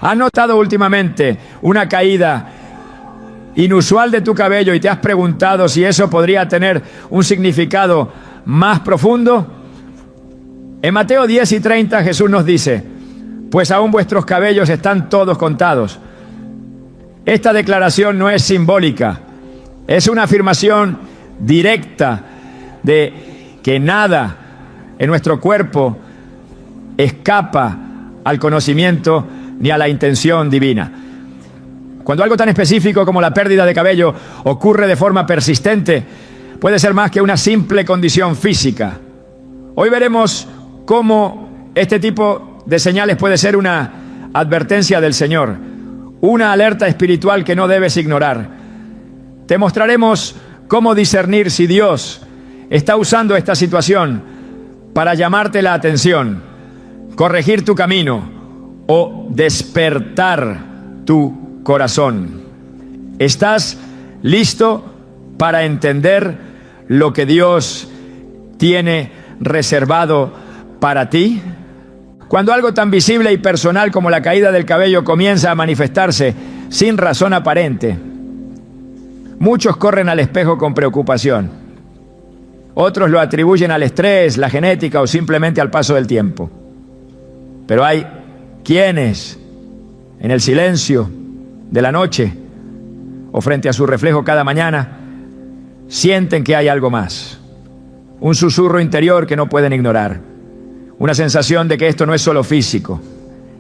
¿Has notado últimamente una caída inusual de tu cabello y te has preguntado si eso podría tener un significado más profundo? En Mateo 10 y 30 Jesús nos dice: pues aún vuestros cabellos están todos contados. Esta declaración no es simbólica, es una afirmación directa de que nada en nuestro cuerpo escapa al conocimiento ni a la intención divina. Cuando algo tan específico como la pérdida de cabello ocurre de forma persistente, puede ser más que una simple condición física. Hoy veremos cómo este tipo de señales puede ser una advertencia del Señor, una alerta espiritual que no debes ignorar. Te mostraremos cómo discernir si Dios está usando esta situación para llamarte la atención, corregir tu camino o despertar tu corazón. ¿Estás listo para entender lo que Dios tiene reservado para ti? Cuando algo tan visible y personal como la caída del cabello comienza a manifestarse sin razón aparente, muchos corren al espejo con preocupación. Otros lo atribuyen al estrés, la genética o simplemente al paso del tiempo. Pero hay quienes, en el silencio de la noche o frente a su reflejo cada mañana, sienten que hay algo más, un susurro interior que no pueden ignorar, una sensación de que esto no es solo físico,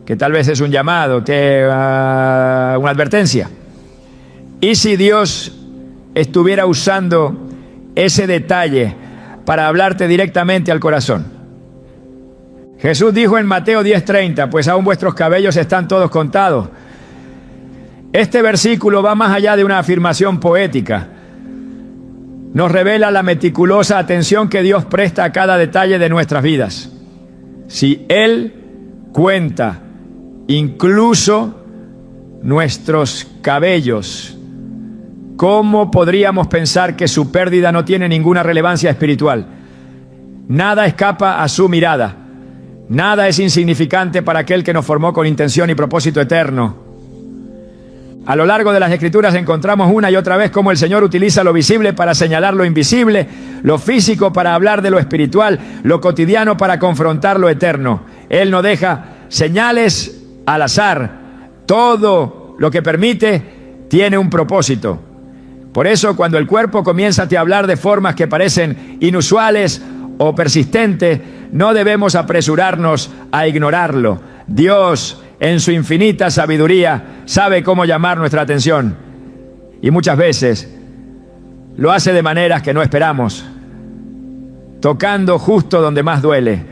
que tal vez es un llamado, una advertencia. ¿Y si Dios estuviera usando ese detalle para hablarte directamente al corazón? Jesús dijo en Mateo 10:30, pues aún vuestros cabellos están todos contados. Este versículo va más allá de una afirmación poética. Nos revela la meticulosa atención que Dios presta a cada detalle de nuestras vidas. Si Él cuenta incluso nuestros cabellos, ¿cómo podríamos pensar que su pérdida no tiene ninguna relevancia espiritual? Nada escapa a su mirada. Nada es insignificante para aquel que nos formó con intención y propósito eterno. A lo largo de las Escrituras encontramos una y otra vez cómo el Señor utiliza lo visible para señalar lo invisible, lo físico para hablar de lo espiritual, lo cotidiano para confrontar lo eterno. Él no deja señales al azar. Todo lo que permite tiene un propósito. Por eso, cuando el cuerpo comienza a hablar de formas que parecen inusuales o persistentes, no debemos apresurarnos a ignorarlo. Dios, en su infinita sabiduría, sabe cómo llamar nuestra atención. Y muchas veces lo hace de maneras que no esperamos, tocando justo donde más duele,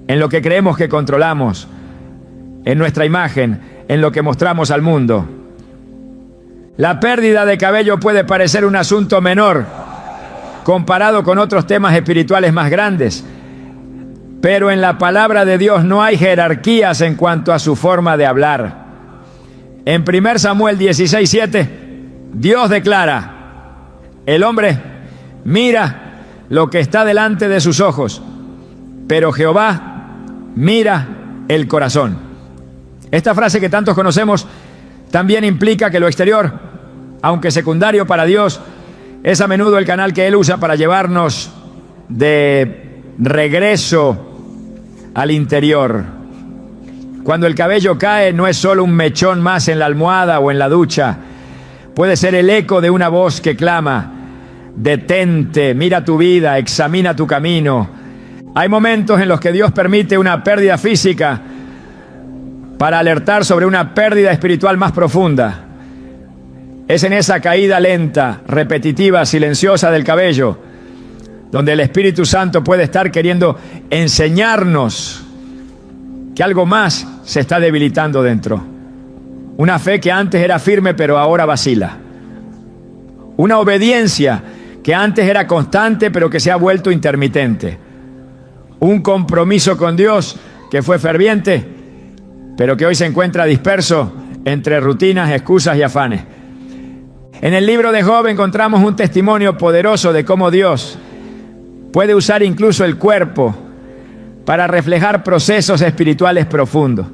en lo que creemos que controlamos, en nuestra imagen, en lo que mostramos al mundo. La pérdida de cabello puede parecer un asunto menor comparado con otros temas espirituales más grandes, pero en la palabra de Dios no hay jerarquías en cuanto a su forma de hablar. En 1 Samuel 16:7, Dios declara: el hombre mira lo que está delante de sus ojos, pero Jehová mira el corazón. Esta frase que tantos conocemos también implica que lo exterior, aunque secundario para Dios, es a menudo el canal que Él usa para llevarnos de regreso al interior. Cuando el cabello cae, no es solo un mechón más en la almohada o en la ducha. Puede ser el eco de una voz que clama: detente, mira tu vida, examina tu camino. Hay momentos en los que Dios permite una pérdida física para alertar sobre una pérdida espiritual más profunda. Es en esa caída lenta, repetitiva, silenciosa del cabello donde el Espíritu Santo puede estar queriendo enseñarnos que algo más se está debilitando dentro. Una fe que antes era firme pero ahora vacila. Una obediencia que antes era constante pero que se ha vuelto intermitente. Un compromiso con Dios que fue ferviente pero que hoy se encuentra disperso entre rutinas, excusas y afanes. En el libro de Job encontramos un testimonio poderoso de cómo Dios puede usar incluso el cuerpo para reflejar procesos espirituales profundos.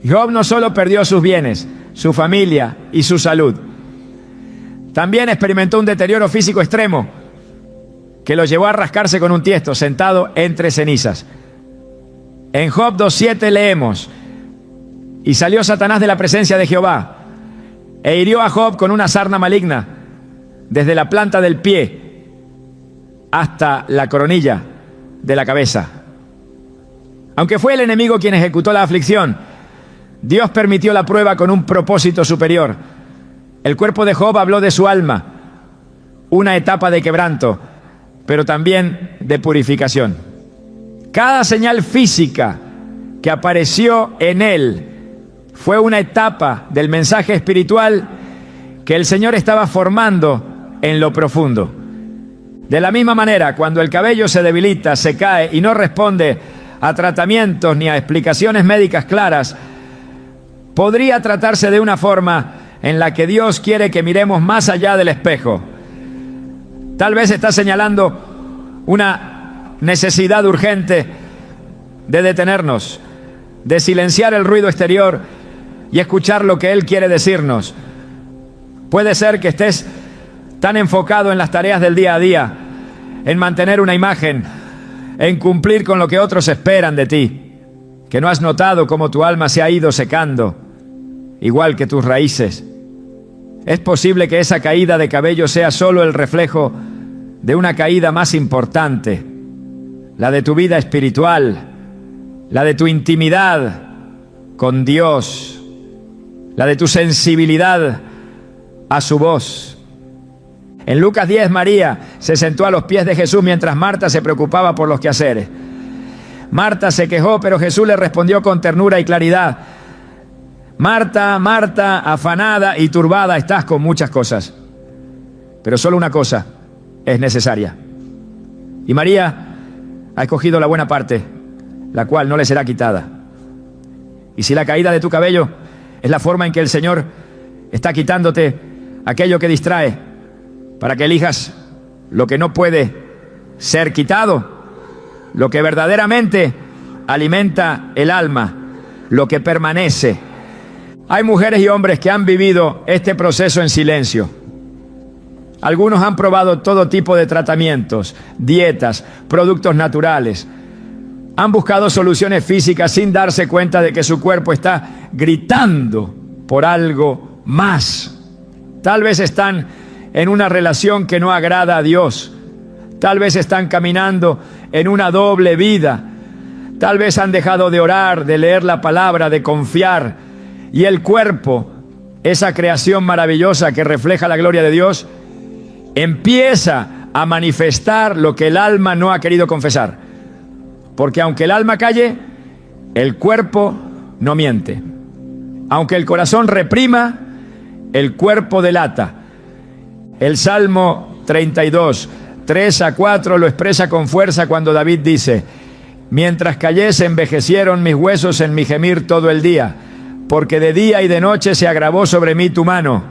Job no solo perdió sus bienes, su familia y su salud, también experimentó un deterioro físico extremo que lo llevó a rascarse con un tiesto sentado entre cenizas. En Job 2:7 leemos: y salió Satanás de la presencia de Jehová e hirió a Job con una sarna maligna desde la planta del pie hasta la coronilla de la cabeza. Aunque fue el enemigo quien ejecutó la aflicción, Dios permitió la prueba con un propósito superior. El cuerpo de Job habló de su alma, una etapa de quebranto, pero también de purificación. Cada señal física que apareció en él fue una etapa del mensaje espiritual que el Señor estaba formando en lo profundo. De la misma manera, cuando el cabello se debilita, se cae y no responde a tratamientos ni a explicaciones médicas claras, podría tratarse de una forma en la que Dios quiere que miremos más allá del espejo. Tal vez está señalando una necesidad urgente de detenernos, de silenciar el ruido exterior y escuchar lo que Él quiere decirnos. Puede ser que estés tan enfocado en las tareas del día a día, en mantener una imagen, en cumplir con lo que otros esperan de ti, que no has notado cómo tu alma se ha ido secando, igual que tus raíces. Es posible que esa caída de cabello sea solo el reflejo de una caída más importante, la de tu vida espiritual, la de tu intimidad con Dios, la de tu sensibilidad a su voz. En Lucas 10, María se sentó a los pies de Jesús mientras Marta se preocupaba por los quehaceres. Marta se quejó, pero Jesús le respondió con ternura y claridad: Marta, Marta, afanada y turbada estás con muchas cosas, pero solo una cosa es necesaria. Y María ha escogido la buena parte, la cual no le será quitada. Y si la caída de tu cabello es la forma en que el Señor está quitándote aquello que distrae, para que elijas lo que no puede ser quitado, lo que verdaderamente alimenta el alma, lo que permanece. Hay mujeres y hombres que han vivido este proceso en silencio. Algunos han probado todo tipo de tratamientos, dietas, productos naturales. Han buscado soluciones físicas sin darse cuenta de que su cuerpo está gritando por algo más. Tal vez están en una relación que no agrada a Dios. Tal vez están caminando en una doble vida. Tal vez han dejado de orar, de leer la palabra, de confiar. Y el cuerpo, esa creación maravillosa que refleja la gloria de Dios, empieza a manifestar lo que el alma no ha querido confesar. Porque aunque el alma calle, el cuerpo no miente. Aunque el corazón reprima, el cuerpo delata. El Salmo 32, 3-4 lo expresa con fuerza cuando David dice: mientras callé se envejecieron mis huesos en mi gemir todo el día, porque de día y de noche se agravó sobre mí tu mano,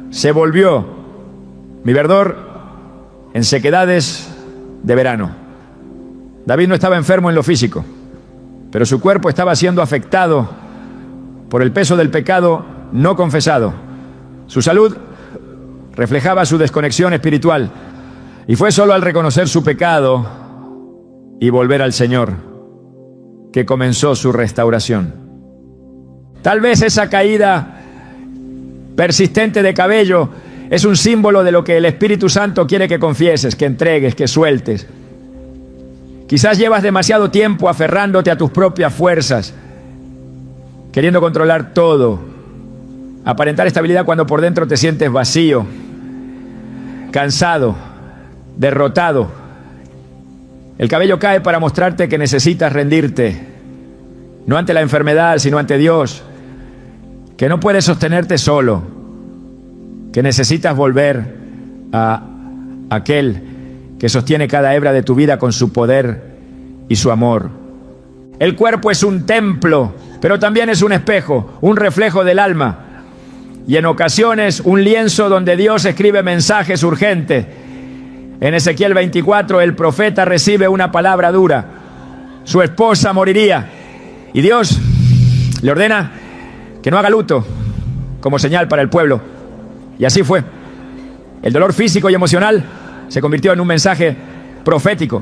se volvió mi verdor en sequedades de verano. David no estaba enfermo en lo físico, pero su cuerpo estaba siendo afectado por el peso del pecado no confesado. Su salud reflejaba su desconexión espiritual, y fue solo al reconocer su pecado y volver al Señor que comenzó su restauración. Tal vez esa caída persistente de cabello es un símbolo de lo que el Espíritu Santo quiere que confieses, que entregues, que sueltes. Quizás llevas demasiado tiempo aferrándote a tus propias fuerzas, queriendo controlar todo, aparentar estabilidad cuando por dentro te sientes vacío, cansado, derrotado. El cabello cae para mostrarte que necesitas rendirte, no ante la enfermedad, sino ante Dios, que no puedes sostenerte solo, que necesitas volver a aquel que sostiene cada hebra de tu vida con su poder y su amor. El cuerpo es un templo, pero también es un espejo, un reflejo del alma, y en ocasiones un lienzo donde Dios escribe mensajes urgentes. En Ezequiel 24 el profeta recibe una palabra dura: su esposa moriría, y Dios le ordena que no haga luto como señal para el pueblo. Y así fue. El dolor físico y emocional se convirtió en un mensaje profético.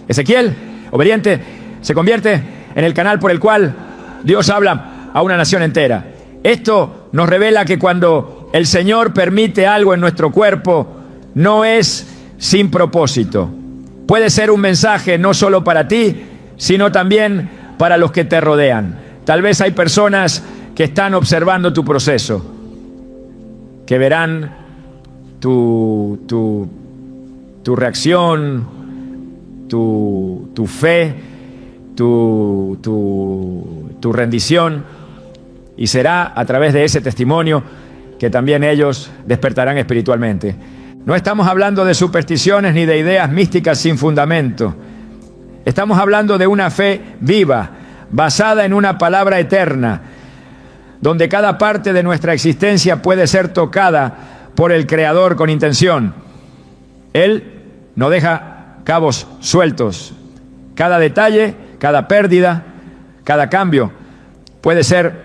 Ezequiel, obediente, se convierte en el canal por el cual Dios habla a una nación entera. Esto nos revela que cuando el Señor permite algo en nuestro cuerpo, no es sin propósito. Puede ser un mensaje no solo para ti, sino también para los que te rodean. Tal vez hay personas que están observando tu proceso, que verán tu reacción, tu fe, tu rendición, y será a través de ese testimonio que también ellos despertarán espiritualmente. No estamos hablando de supersticiones ni de ideas místicas sin fundamento. Estamos hablando de una fe viva, basada en una palabra eterna, donde cada parte de nuestra existencia puede ser tocada por el Creador con intención. Él no deja cabos sueltos. Cada detalle, cada pérdida, cada cambio puede ser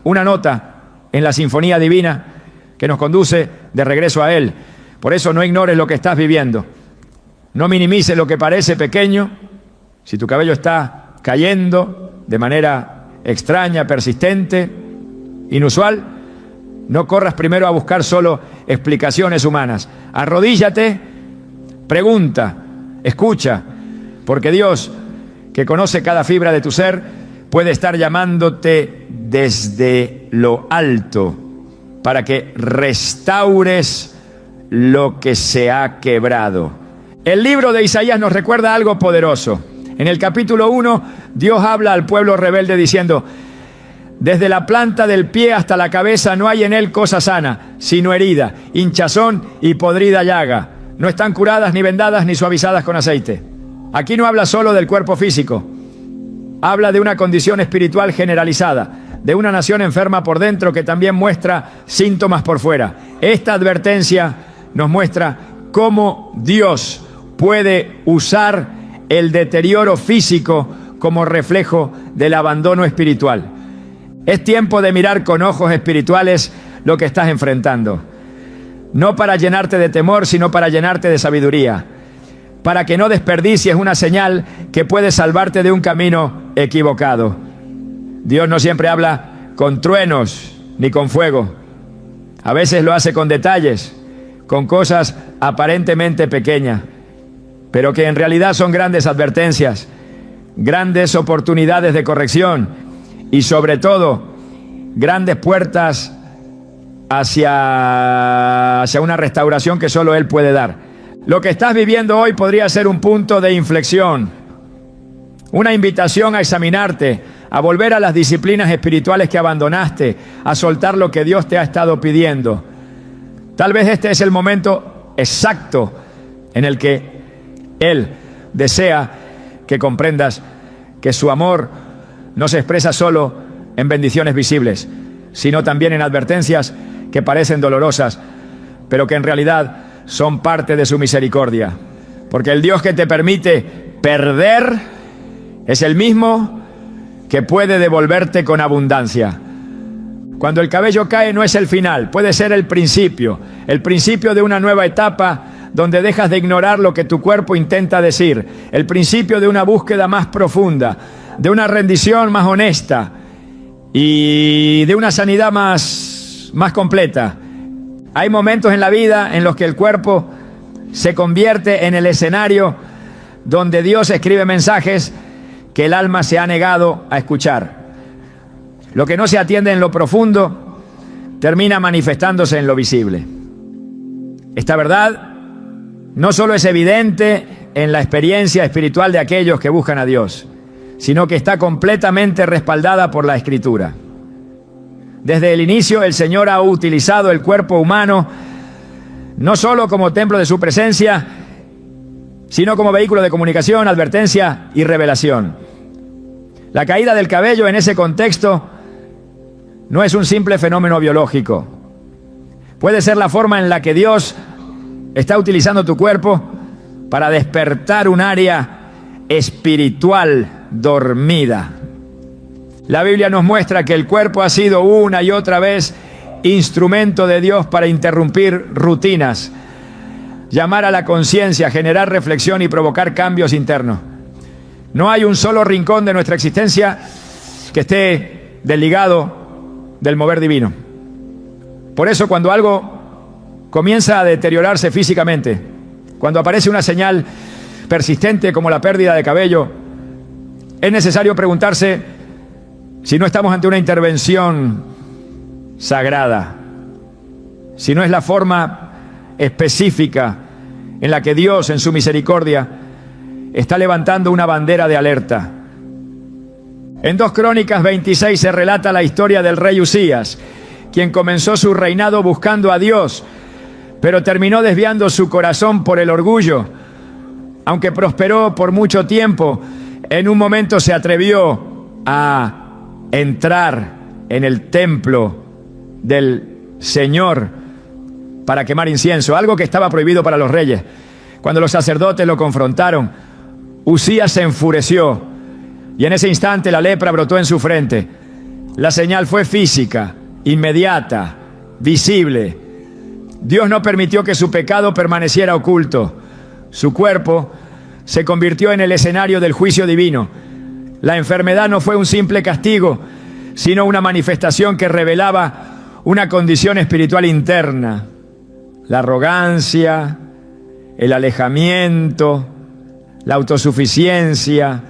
una nota en la sinfonía divina que nos conduce de regreso a Él. Por eso no ignores lo que estás viviendo. No minimices lo que parece pequeño. Si tu cabello está cayendo de manera extraña, persistente, inusual, no corras primero a buscar solo explicaciones humanas. Arrodíllate, pregunta, escucha, porque Dios, que conoce cada fibra de tu ser, puede estar llamándote desde lo alto para que restaures lo que se ha quebrado. El libro de Isaías nos recuerda algo poderoso. En el capítulo 1, Dios habla al pueblo rebelde diciendo: desde la planta del pie hasta la cabeza no hay en él cosa sana, sino herida, hinchazón y podrida llaga. No están curadas, ni vendadas, ni suavizadas con aceite. Aquí no habla solo del cuerpo físico. Habla de una condición espiritual generalizada, de una nación enferma por dentro que también muestra síntomas por fuera. Esta advertencia nos muestra cómo Dios puede usar el deterioro físico como reflejo del abandono espiritual. Es tiempo de mirar con ojos espirituales lo que estás enfrentando. No para llenarte de temor, sino para llenarte de sabiduría. Para que no desperdicies una señal que puede salvarte de un camino equivocado. Dios no siempre habla con truenos ni con fuego. A veces lo hace con detalles, con cosas aparentemente pequeñas, pero que en realidad son grandes advertencias, grandes oportunidades de corrección y sobre todo grandes puertas hacia una restauración que solo Él puede dar. Lo que estás viviendo hoy podría ser un punto de inflexión, una invitación a examinarte, a volver a las disciplinas espirituales que abandonaste, a soltar lo que Dios te ha estado pidiendo. Tal vez este es el momento exacto en el que Él desea que comprendas que su amor no se expresa solo en bendiciones visibles, sino también en advertencias que parecen dolorosas, pero que en realidad son parte de su misericordia. Porque el Dios que te permite perder es el mismo que puede devolverte con abundancia. Cuando el cabello cae no es el final, puede ser el principio de una nueva etapa donde dejas de ignorar lo que tu cuerpo intenta decir, el principio de una búsqueda más profunda, de una rendición más honesta y de una sanidad más completa. Hay momentos en la vida en los que el cuerpo se convierte en el escenario donde Dios escribe mensajes que el alma se ha negado a escuchar. Lo que no se atiende en lo profundo termina manifestándose en lo visible. Esta verdad no solo es evidente en la experiencia espiritual de aquellos que buscan a Dios, sino que está completamente respaldada por la Escritura. Desde el inicio, el Señor ha utilizado el cuerpo humano no solo como templo de su presencia, sino como vehículo de comunicación, advertencia y revelación. La caída del cabello en ese contexto no es un simple fenómeno biológico. Puede ser la forma en la que Dios está utilizando tu cuerpo para despertar un área espiritual dormida. La Biblia nos muestra que el cuerpo ha sido una y otra vez instrumento de Dios para interrumpir rutinas, llamar a la conciencia, generar reflexión y provocar cambios internos. No hay un solo rincón de nuestra existencia que esté desligado del mover divino. Por eso, cuando algo comienza a deteriorarse físicamente, cuando aparece una señal persistente como la pérdida de cabello, es necesario preguntarse si no estamos ante una intervención sagrada, si no es la forma específica en la que Dios, en su misericordia, está levantando una bandera de alerta. En 2 Crónicas 26 se relata la historia del rey Usías, quien comenzó su reinado buscando a Dios, pero terminó desviando su corazón por el orgullo. Aunque prosperó por mucho tiempo, en un momento se atrevió a entrar en el templo del Señor para quemar incienso, algo que estaba prohibido para los reyes. Cuando los sacerdotes lo confrontaron, Usías se enfureció y en ese instante la lepra brotó en su frente. La señal fue física, inmediata, visible. Dios no permitió que su pecado permaneciera oculto. Su cuerpo se convirtió en el escenario del juicio divino. La enfermedad no fue un simple castigo, sino una manifestación que revelaba una condición espiritual interna. La arrogancia, el alejamiento, la autosuficiencia.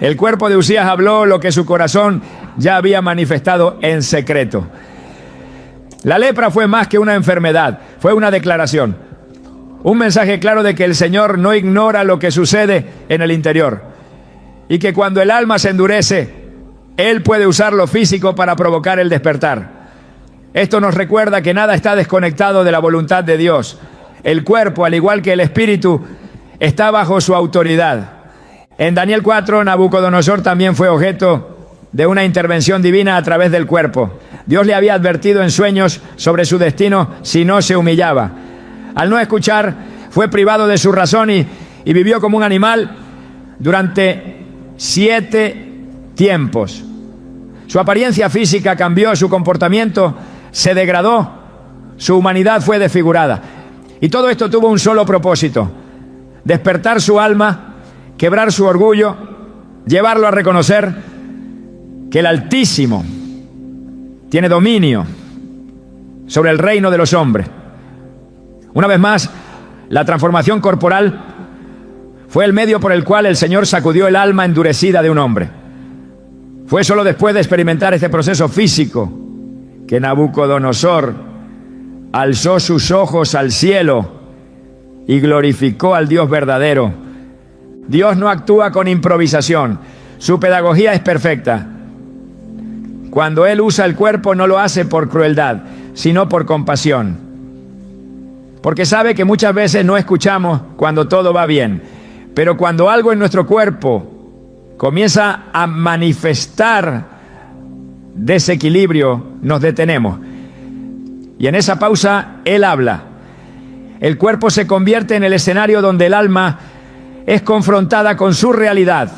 El cuerpo de Usías habló lo que su corazón ya había manifestado en secreto. La lepra fue más que una enfermedad, fue una declaración. Un mensaje claro de que el Señor no ignora lo que sucede en el interior. Y que cuando el alma se endurece, Él puede usar lo físico para provocar el despertar. Esto nos recuerda que nada está desconectado de la voluntad de Dios. El cuerpo, al igual que el espíritu, está bajo su autoridad. En Daniel 4, Nabucodonosor también fue objeto de una intervención divina a través del cuerpo. Dios le había advertido en sueños sobre su destino si no se humillaba. Al no escuchar, fue privado de su razón y vivió como un animal durante 7 tiempos. Su apariencia física cambió, su comportamiento se degradó, su humanidad fue desfigurada. Y todo esto tuvo un solo propósito: despertar su alma, quebrar su orgullo, llevarlo a reconocer que el Altísimo tiene dominio sobre el reino de los hombres. Una vez más, la transformación corporal fue el medio por el cual el Señor sacudió el alma endurecida de un hombre. Fue solo después de experimentar este proceso físico que Nabucodonosor alzó sus ojos al cielo y glorificó al Dios verdadero. Dios no actúa con improvisación. Su pedagogía es perfecta. Cuando Él usa el cuerpo, no lo hace por crueldad, sino por compasión. Porque sabe que muchas veces no escuchamos cuando todo va bien. Pero cuando algo en nuestro cuerpo comienza a manifestar desequilibrio, nos detenemos. Y en esa pausa, Él habla. El cuerpo se convierte en el escenario donde el alma es confrontada con su realidad.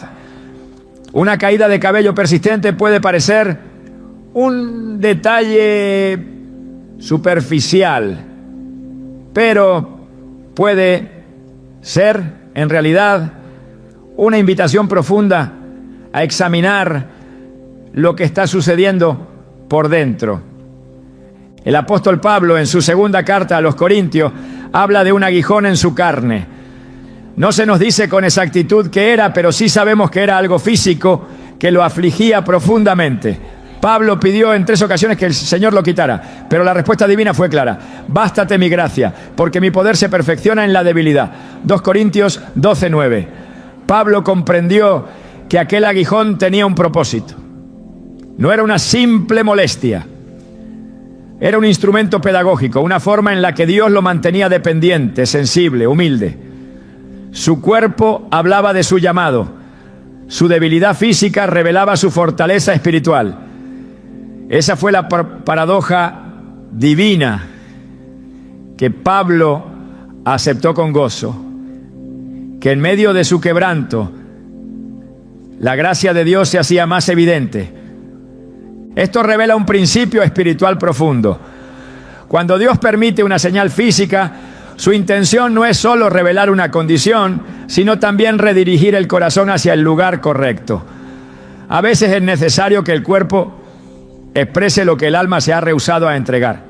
Una caída de cabello persistente puede parecer un detalle superficial, pero puede ser, en realidad, una invitación profunda a examinar lo que está sucediendo por dentro. El apóstol Pablo, en su segunda carta a los Corintios, habla de un aguijón en su carne. No se nos dice con exactitud qué era, pero sí sabemos que era algo físico que lo afligía profundamente. Pablo pidió en 3 ocasiones que el Señor lo quitara, pero la respuesta divina fue clara: bástate mi gracia, porque mi poder se perfecciona en la debilidad. 2 Corintios 12:9. Pablo comprendió que aquel aguijón tenía un propósito. No era una simple molestia, era un instrumento pedagógico, una forma en la que Dios lo mantenía dependiente, sensible, humilde. Su cuerpo hablaba de su llamado, su debilidad física revelaba su fortaleza espiritual. Esa fue la paradoja divina que Pablo aceptó con gozo, que en medio de su quebranto, la gracia de Dios se hacía más evidente. Esto revela un principio espiritual profundo. Cuando Dios permite una señal física, su intención no es solo revelar una condición, sino también redirigir el corazón hacia el lugar correcto. A veces es necesario que el cuerpo exprese lo que el alma se ha rehusado a entregar.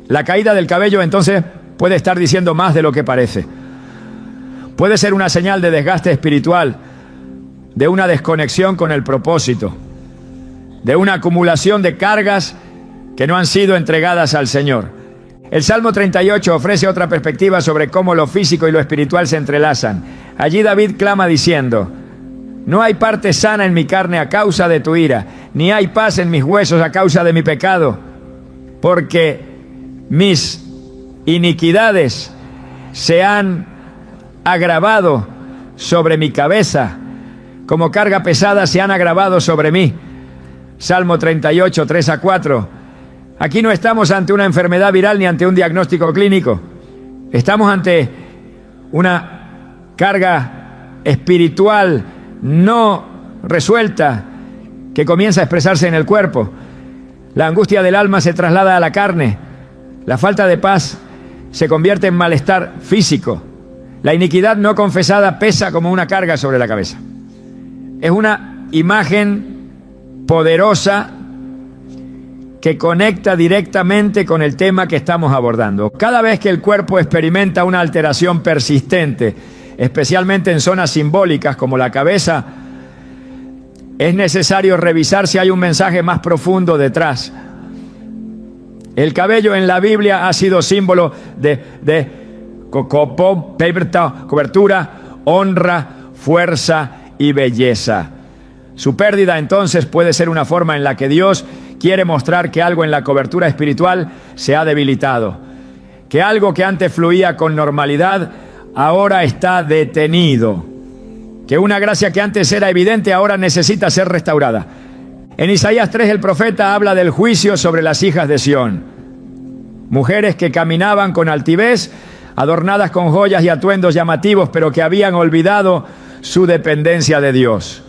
La caída del cabello entonces puede estar diciendo más de lo que parece. Puede ser una señal de desgaste espiritual, de una desconexión con el propósito, de una acumulación de cargas que no han sido entregadas al Señor. El Salmo 38 ofrece otra perspectiva sobre cómo lo físico y lo espiritual se entrelazan. Allí David clama diciendo: no hay parte sana en mi carne a causa de tu ira, ni hay paz en mis huesos a causa de mi pecado, porque mis iniquidades se han agravado sobre mi cabeza, como carga pesada se han agravado sobre mí. Salmo 38, 3-4. Aquí no estamos ante una enfermedad viral ni ante un diagnóstico clínico. Estamos ante una carga espiritual no resuelta que comienza a expresarse en el cuerpo. La angustia del alma se traslada a la carne. La falta de paz se convierte en malestar físico. La iniquidad no confesada pesa como una carga sobre la cabeza. Es una imagen poderosa que conecta directamente con el tema que estamos abordando. Cada vez que el cuerpo experimenta una alteración persistente, especialmente en zonas simbólicas como la cabeza, es necesario revisar si hay un mensaje más profundo detrás. El cabello en la Biblia ha sido símbolo de cobertura, honra, fuerza y belleza. Su pérdida entonces puede ser una forma en la que Dios quiere mostrar que algo en la cobertura espiritual se ha debilitado, que algo que antes fluía con normalidad ahora está detenido, que una gracia que antes era evidente ahora necesita ser restaurada. En Isaías 3 el profeta habla del juicio sobre las hijas de Sión, mujeres que caminaban con altivez, adornadas con joyas y atuendos llamativos, pero que habían olvidado su dependencia de Dios.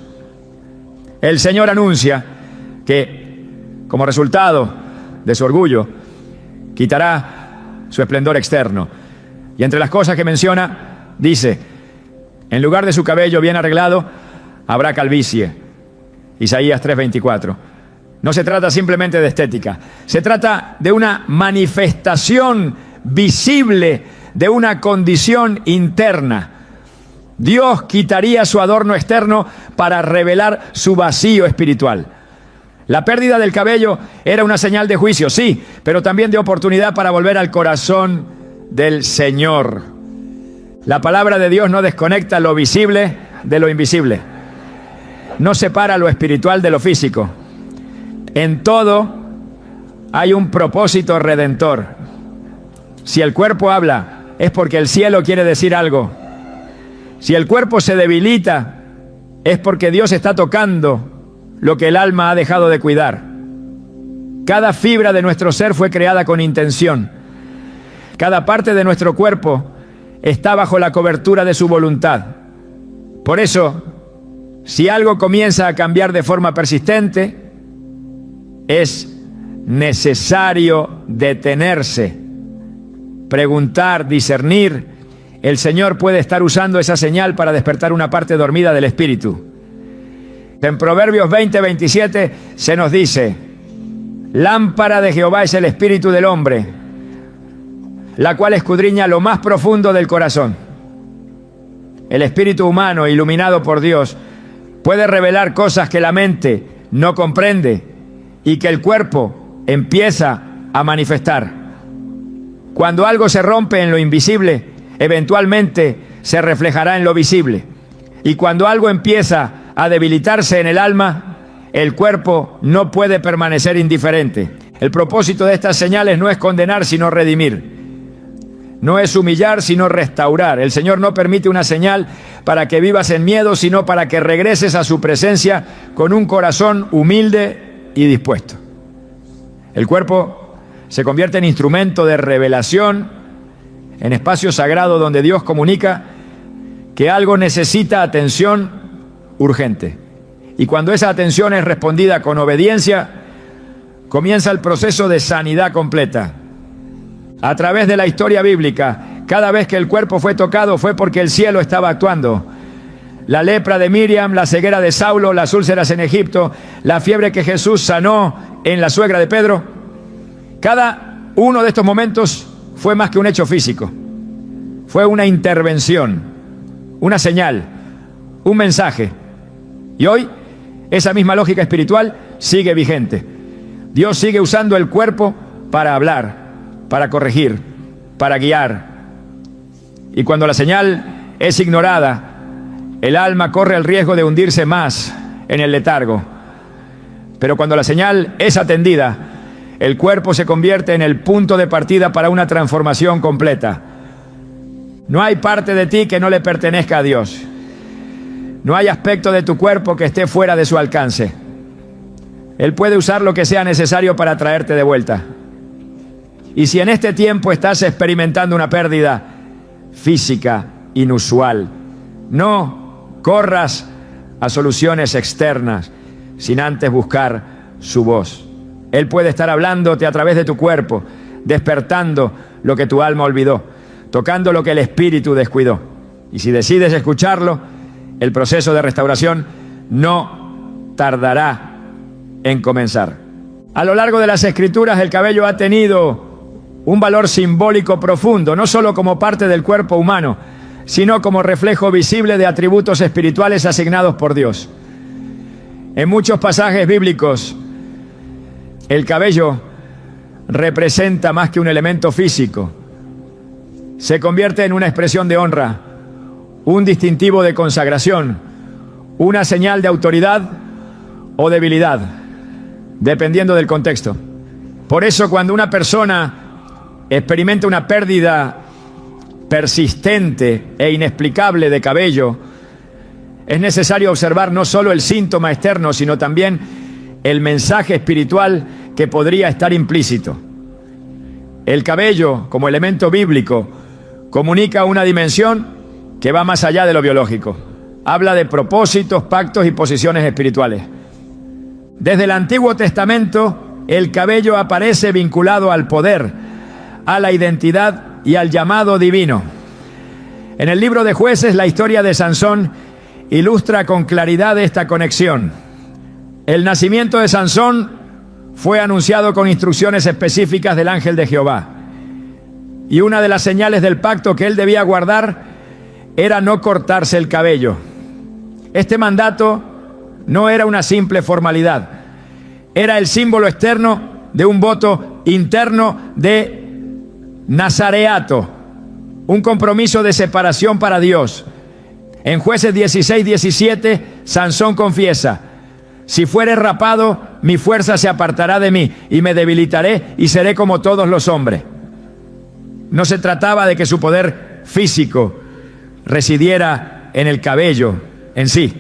El Señor anuncia que, como resultado de su orgullo, quitará su esplendor externo. Y entre las cosas que menciona, dice: en lugar de su cabello bien arreglado, habrá calvicie. Isaías 3:24. No se trata simplemente de estética, se trata de una manifestación visible de una condición interna. Dios quitaría su adorno externo para revelar su vacío espiritual. La pérdida del cabello era una señal de juicio, sí, pero también de oportunidad para volver al corazón del Señor. La palabra de Dios no desconecta lo visible de lo invisible. No separa lo espiritual de lo físico. En todo hay un propósito redentor. Si el cuerpo habla, es porque el cielo quiere decir algo. Si el cuerpo se debilita, es porque Dios está tocando lo que el alma ha dejado de cuidar. Cada fibra de nuestro ser fue creada con intención. Cada parte de nuestro cuerpo está bajo la cobertura de su voluntad. Por eso, si algo comienza a cambiar de forma persistente, es necesario detenerse, preguntar, discernir. El Señor puede estar usando esa señal para despertar una parte dormida del espíritu. En Proverbios 20:27 se nos dice: lámpara de Jehová es el espíritu del hombre, la cual escudriña lo más profundo del corazón. El espíritu humano, iluminado por Dios, puede revelar cosas que la mente no comprende y que el cuerpo empieza a manifestar. Cuando algo se rompe en lo invisible, eventualmente se reflejará en lo visible. Y cuando algo empieza a debilitarse en el alma, el cuerpo no puede permanecer indiferente. El propósito de estas señales no es condenar, sino redimir. No es humillar, sino restaurar. El Señor no permite una señal para que vivas en miedo, sino para que regreses a su presencia con un corazón humilde y dispuesto. El cuerpo se convierte en instrumento de revelación, en espacio sagrado donde Dios comunica que algo necesita atención urgente. Y cuando esa atención es respondida con obediencia, comienza el proceso de sanidad completa. A través de la historia bíblica, cada vez que el cuerpo fue tocado fue porque el cielo estaba actuando. La lepra de Miriam, la ceguera de Saulo, las úlceras en Egipto, la fiebre que Jesús sanó en la suegra de Pedro. Cada uno de estos momentos fue más que un hecho físico. Fue una intervención, una señal, un mensaje. Y hoy esa misma lógica espiritual sigue vigente. Dios sigue usando el cuerpo para hablar, para corregir, para guiar. Y cuando la señal es ignorada, el alma corre el riesgo de hundirse más en el letargo. Pero cuando la señal es atendida, el cuerpo se convierte en el punto de partida para una transformación completa. No hay parte de ti que no le pertenezca a Dios. No hay aspecto de tu cuerpo que esté fuera de su alcance. Él puede usar lo que sea necesario para traerte de vuelta. Y si en este tiempo estás experimentando una pérdida física inusual, no corras a soluciones externas sin antes buscar su voz. Él puede estar hablándote a través de tu cuerpo, despertando lo que tu alma olvidó, tocando lo que el espíritu descuidó. Y si decides escucharlo, el proceso de restauración no tardará en comenzar. A lo largo de las Escrituras, el cabello ha tenido un valor simbólico profundo, no solo como parte del cuerpo humano, sino como reflejo visible de atributos espirituales asignados por Dios. En muchos pasajes bíblicos, el cabello representa más que un elemento físico. Se convierte en una expresión de honra, un distintivo de consagración, una señal de autoridad o debilidad, dependiendo del contexto. Por eso, cuando una persona experimenta una pérdida persistente e inexplicable de cabello, es necesario observar no solo el síntoma externo, sino también el mensaje espiritual que podría estar implícito. El cabello, como elemento bíblico, comunica una dimensión que va más allá de lo biológico. Habla de propósitos, pactos y posiciones espirituales. Desde el Antiguo Testamento, el cabello aparece vinculado al poder, a la identidad y al llamado divino. En el libro de Jueces, la historia de Sansón ilustra con claridad esta conexión. El nacimiento de Sansón fue anunciado con instrucciones específicas del ángel de Jehová. Y una de las señales del pacto que él debía guardar era no cortarse el cabello. Este mandato no era una simple formalidad, era el símbolo externo de un voto interno de nazareato, un compromiso de separación para Dios. En Jueces 16:17, Sansón confiesa: si fuere rapado, mi fuerza se apartará de mí y me debilitaré y seré como todos los hombres. No se trataba de que su poder físico residiera en el cabello en sí,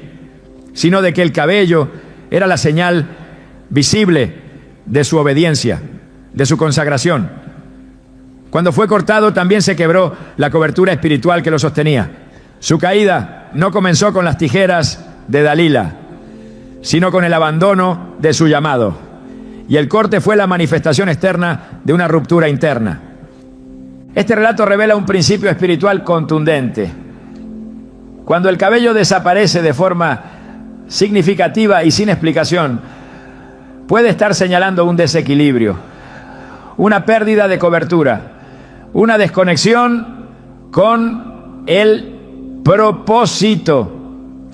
sino de que el cabello era la señal visible de su obediencia, de su consagración. Cuando fue cortado, también se quebró la cobertura espiritual que lo sostenía. Su caída no comenzó con las tijeras de Dalila, sino con el abandono de su llamado. Y el corte fue la manifestación externa de una ruptura interna. Este relato revela un principio espiritual contundente. Cuando el cabello desaparece de forma significativa y sin explicación, puede estar señalando un desequilibrio, una pérdida de cobertura, una desconexión con el propósito.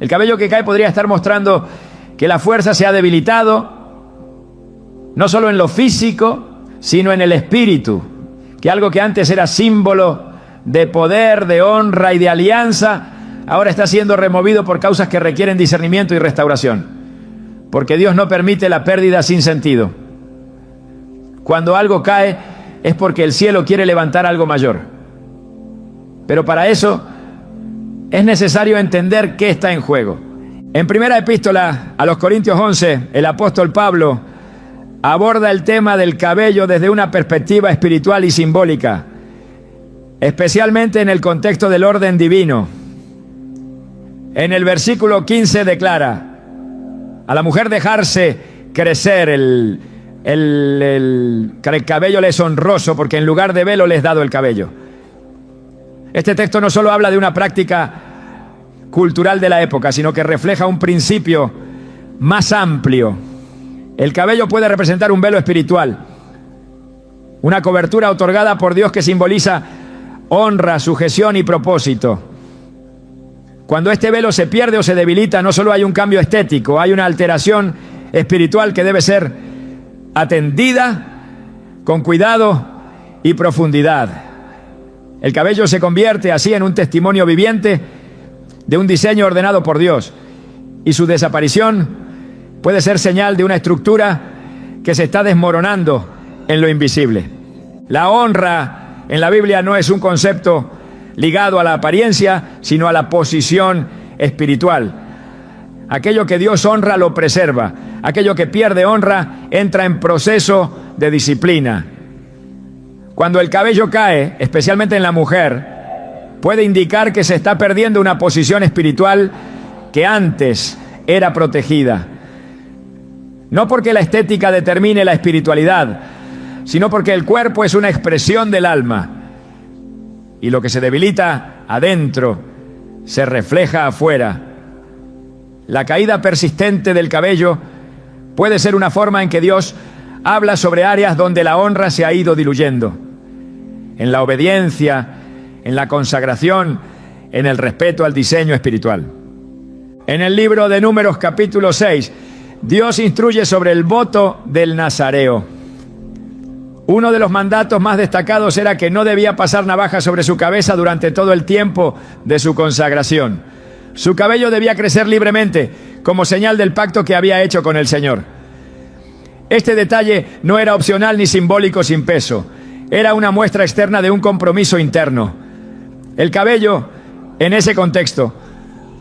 El cabello que cae podría estar mostrando que la fuerza se ha debilitado, no solo en lo físico, sino en el espíritu, que algo que antes era símbolo de poder, de honra y de alianza, ahora está siendo removido por causas que requieren discernimiento y restauración. Porque Dios no permite la pérdida sin sentido. Cuando algo cae es porque el cielo quiere levantar algo mayor. Pero para eso es necesario entender qué está en juego. En primera epístola a los Corintios 11, el apóstol Pablo aborda el tema del cabello desde una perspectiva espiritual y simbólica, especialmente en el contexto del orden divino. En el versículo 15 declara: a la mujer dejarse crecer el el cabello le es honroso porque en lugar de velo le es dado el cabello. Este texto no solo habla de una práctica cultural de la época, sino que refleja un principio más amplio. El cabello puede representar un velo espiritual, una cobertura otorgada por Dios que simboliza honra, sujeción y propósito. Cuando este velo se pierde o se debilita, no solo hay un cambio estético, hay una alteración espiritual que debe ser atendida con cuidado y profundidad. El cabello se convierte así en un testimonio viviente de un diseño ordenado por Dios, y su desaparición puede ser señal de una estructura que se está desmoronando en lo invisible. La honra en la Biblia no es un concepto ligado a la apariencia, sino a la posición espiritual. Aquello que Dios honra lo preserva. Aquello que pierde honra entra en proceso de disciplina. Cuando el cabello cae, especialmente en la mujer, puede indicar que se está perdiendo una posición espiritual que antes era protegida. No porque la estética determine la espiritualidad, sino porque el cuerpo es una expresión del alma. Y lo que se debilita adentro se refleja afuera. La caída persistente del cabello puede ser una forma en que Dios habla sobre áreas donde la honra se ha ido diluyendo. En la obediencia, en la consagración, en el respeto al diseño espiritual. En el libro de Números capítulo 6, Dios instruye sobre el voto del nazareo. Uno de los mandatos más destacados era que no debía pasar navaja sobre su cabeza durante todo el tiempo de su consagración. Su cabello debía crecer libremente, como señal del pacto que había hecho con el Señor. Este detalle no era opcional ni simbólico sin peso. Era una muestra externa de un compromiso interno. El cabello, en ese contexto,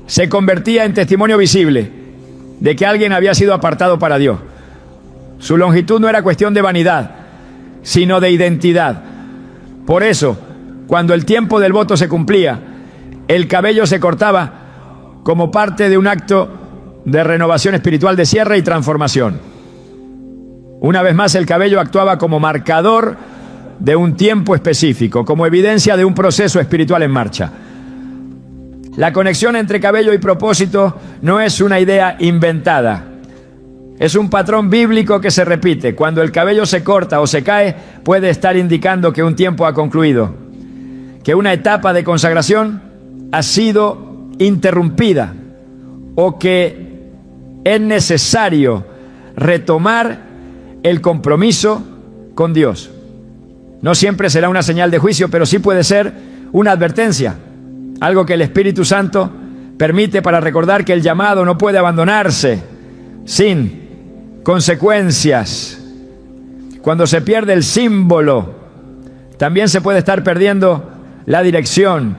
se convertía en testimonio visible de que alguien había sido apartado para Dios. Su longitud no era cuestión de vanidad, sino de identidad. Por eso, cuando el tiempo del voto se cumplía, el cabello se cortaba como parte de un acto de renovación espiritual, de cierre y transformación. Una vez más, el cabello actuaba como marcador de un tiempo específico, como evidencia de un proceso espiritual en marcha. La conexión entre cabello y propósito no es una idea inventada. Es un patrón bíblico que se repite. Cuando el cabello se corta o se cae, puede estar indicando que un tiempo ha concluido, que una etapa de consagración ha sido interrumpida o que es necesario retomar el compromiso con Dios. No siempre será una señal de juicio, pero sí puede ser una advertencia, algo que el Espíritu Santo permite para recordar que el llamado no puede abandonarse sin consecuencias. Cuando se pierde el símbolo, también se puede estar perdiendo la dirección.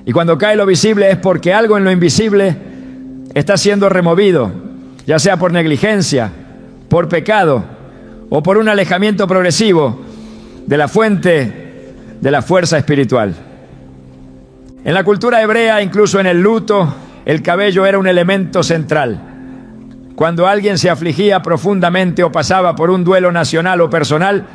Y cuando cae lo visible es porque algo en lo invisible está siendo removido, ya sea por negligencia, por pecado o por un alejamiento progresivo de la fuente de la fuerza espiritual. En la cultura hebrea, incluso en el luto, el cabello era un elemento central. Cuando alguien se afligía profundamente o pasaba por un duelo nacional o personal,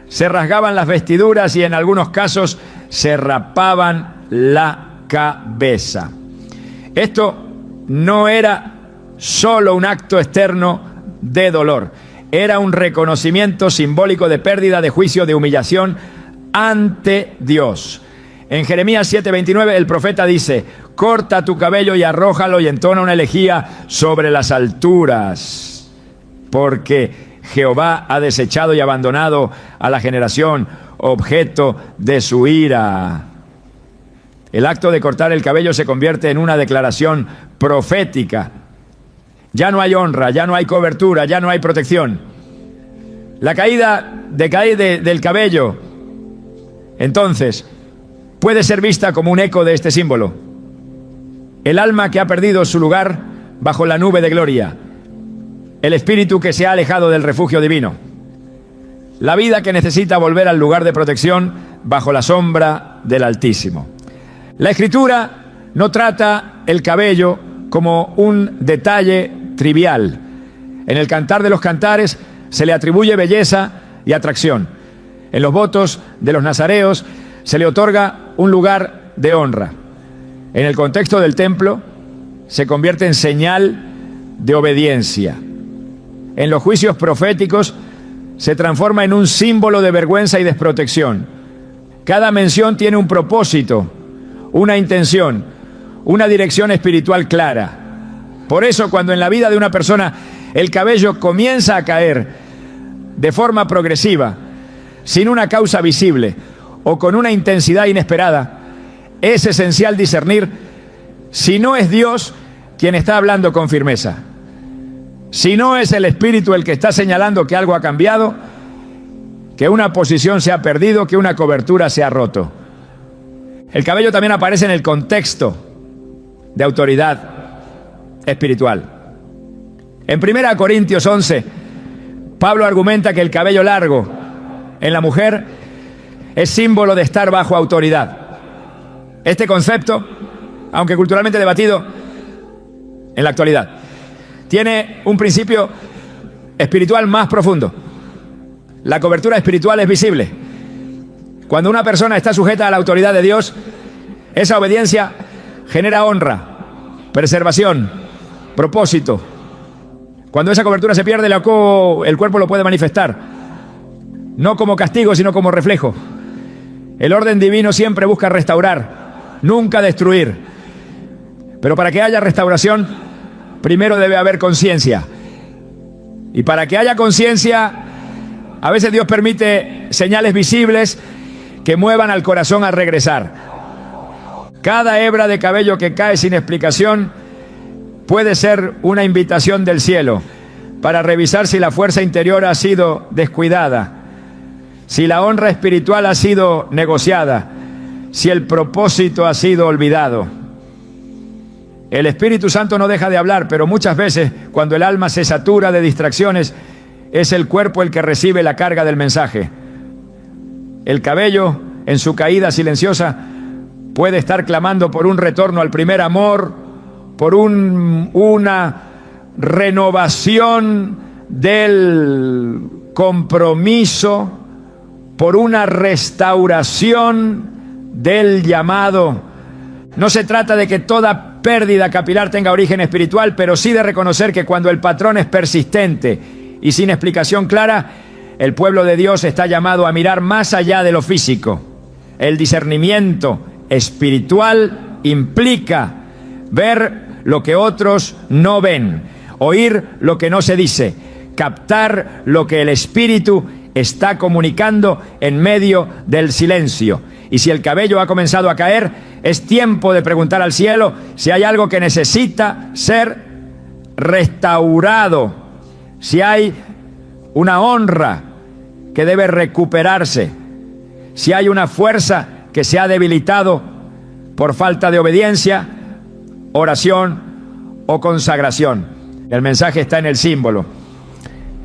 se rasgaban las vestiduras y en algunos casos se rapaban la cabeza. Esto no era solo un acto externo de dolor, era un reconocimiento simbólico de pérdida, de juicio, de humillación ante Dios. En Jeremías 7:29 el profeta dice: corta tu cabello y arrójalo, y entona una elegía sobre las alturas, porque Jehová ha desechado y abandonado a la generación objeto de su ira. El acto de cortar el cabello se convierte en una declaración profética. Ya no hay honra, ya no hay cobertura, ya no hay protección. La caída del cabello, entonces, puede ser vista como un eco de este símbolo. El alma que ha perdido su lugar bajo la nube de gloria. El espíritu que se ha alejado del refugio divino. La vida que necesita volver al lugar de protección bajo la sombra del Altísimo. La Escritura no trata el cabello como un detalle trivial. En el Cantar de los Cantares se le atribuye belleza y atracción. En los votos de los nazareos se le otorga un lugar de honra. En el contexto del templo se convierte en señal de obediencia. En los juicios proféticos se transforma en un símbolo de vergüenza y desprotección. Cada mención tiene un propósito, una intención, una dirección espiritual clara. Por eso, cuando en la vida de una persona el cabello comienza a caer de forma progresiva, sin una causa visible o con una intensidad inesperada, es esencial discernir si no es Dios quien está hablando con firmeza, si no es el Espíritu el que está señalando que algo ha cambiado, que una posición se ha perdido, que una cobertura se ha roto. El cabello también aparece en el contexto de autoridad espiritual. En 1 Corintios 11, Pablo argumenta que el cabello largo en la mujer es símbolo de estar bajo autoridad. Este concepto, aunque culturalmente debatido en la actualidad, tiene un principio espiritual más profundo. La cobertura espiritual es visible. Cuando una persona está sujeta a la autoridad de Dios, esa obediencia genera honra, preservación, propósito. Cuando esa cobertura se pierde, el cuerpo lo puede manifestar, no como castigo, sino como reflejo. El orden divino siempre busca restaurar, nunca destruir. Pero para que haya restauración, primero debe haber conciencia. Y para que haya conciencia, a veces Dios permite señales visibles que muevan al corazón a regresar. Cada hebra de cabello que cae sin explicación puede ser una invitación del cielo para revisar si la fuerza interior ha sido descuidada, si la honra espiritual ha sido negociada, si el propósito ha sido olvidado. El Espíritu Santo no deja de hablar, pero muchas veces cuando el alma se satura de distracciones, es el cuerpo el que recibe la carga del mensaje. El cabello, en su caída silenciosa, puede estar clamando por un retorno al primer amor, por una renovación del compromiso, por una restauración del llamado. No se trata de que toda pérdida capilar tenga origen espiritual, pero sí de reconocer que cuando el patrón es persistente y sin explicación clara, el pueblo de Dios está llamado a mirar más allá de lo físico. El discernimiento espiritual implica ver lo que otros no ven, oír lo que no se dice, captar lo que el Espíritu está comunicando en medio del silencio. Y si el cabello ha comenzado a caer, es tiempo de preguntar al cielo si hay algo que necesita ser restaurado, si hay una honra que debe recuperarse, si hay una fuerza que se ha debilitado por falta de obediencia, oración o consagración. El mensaje está en el símbolo.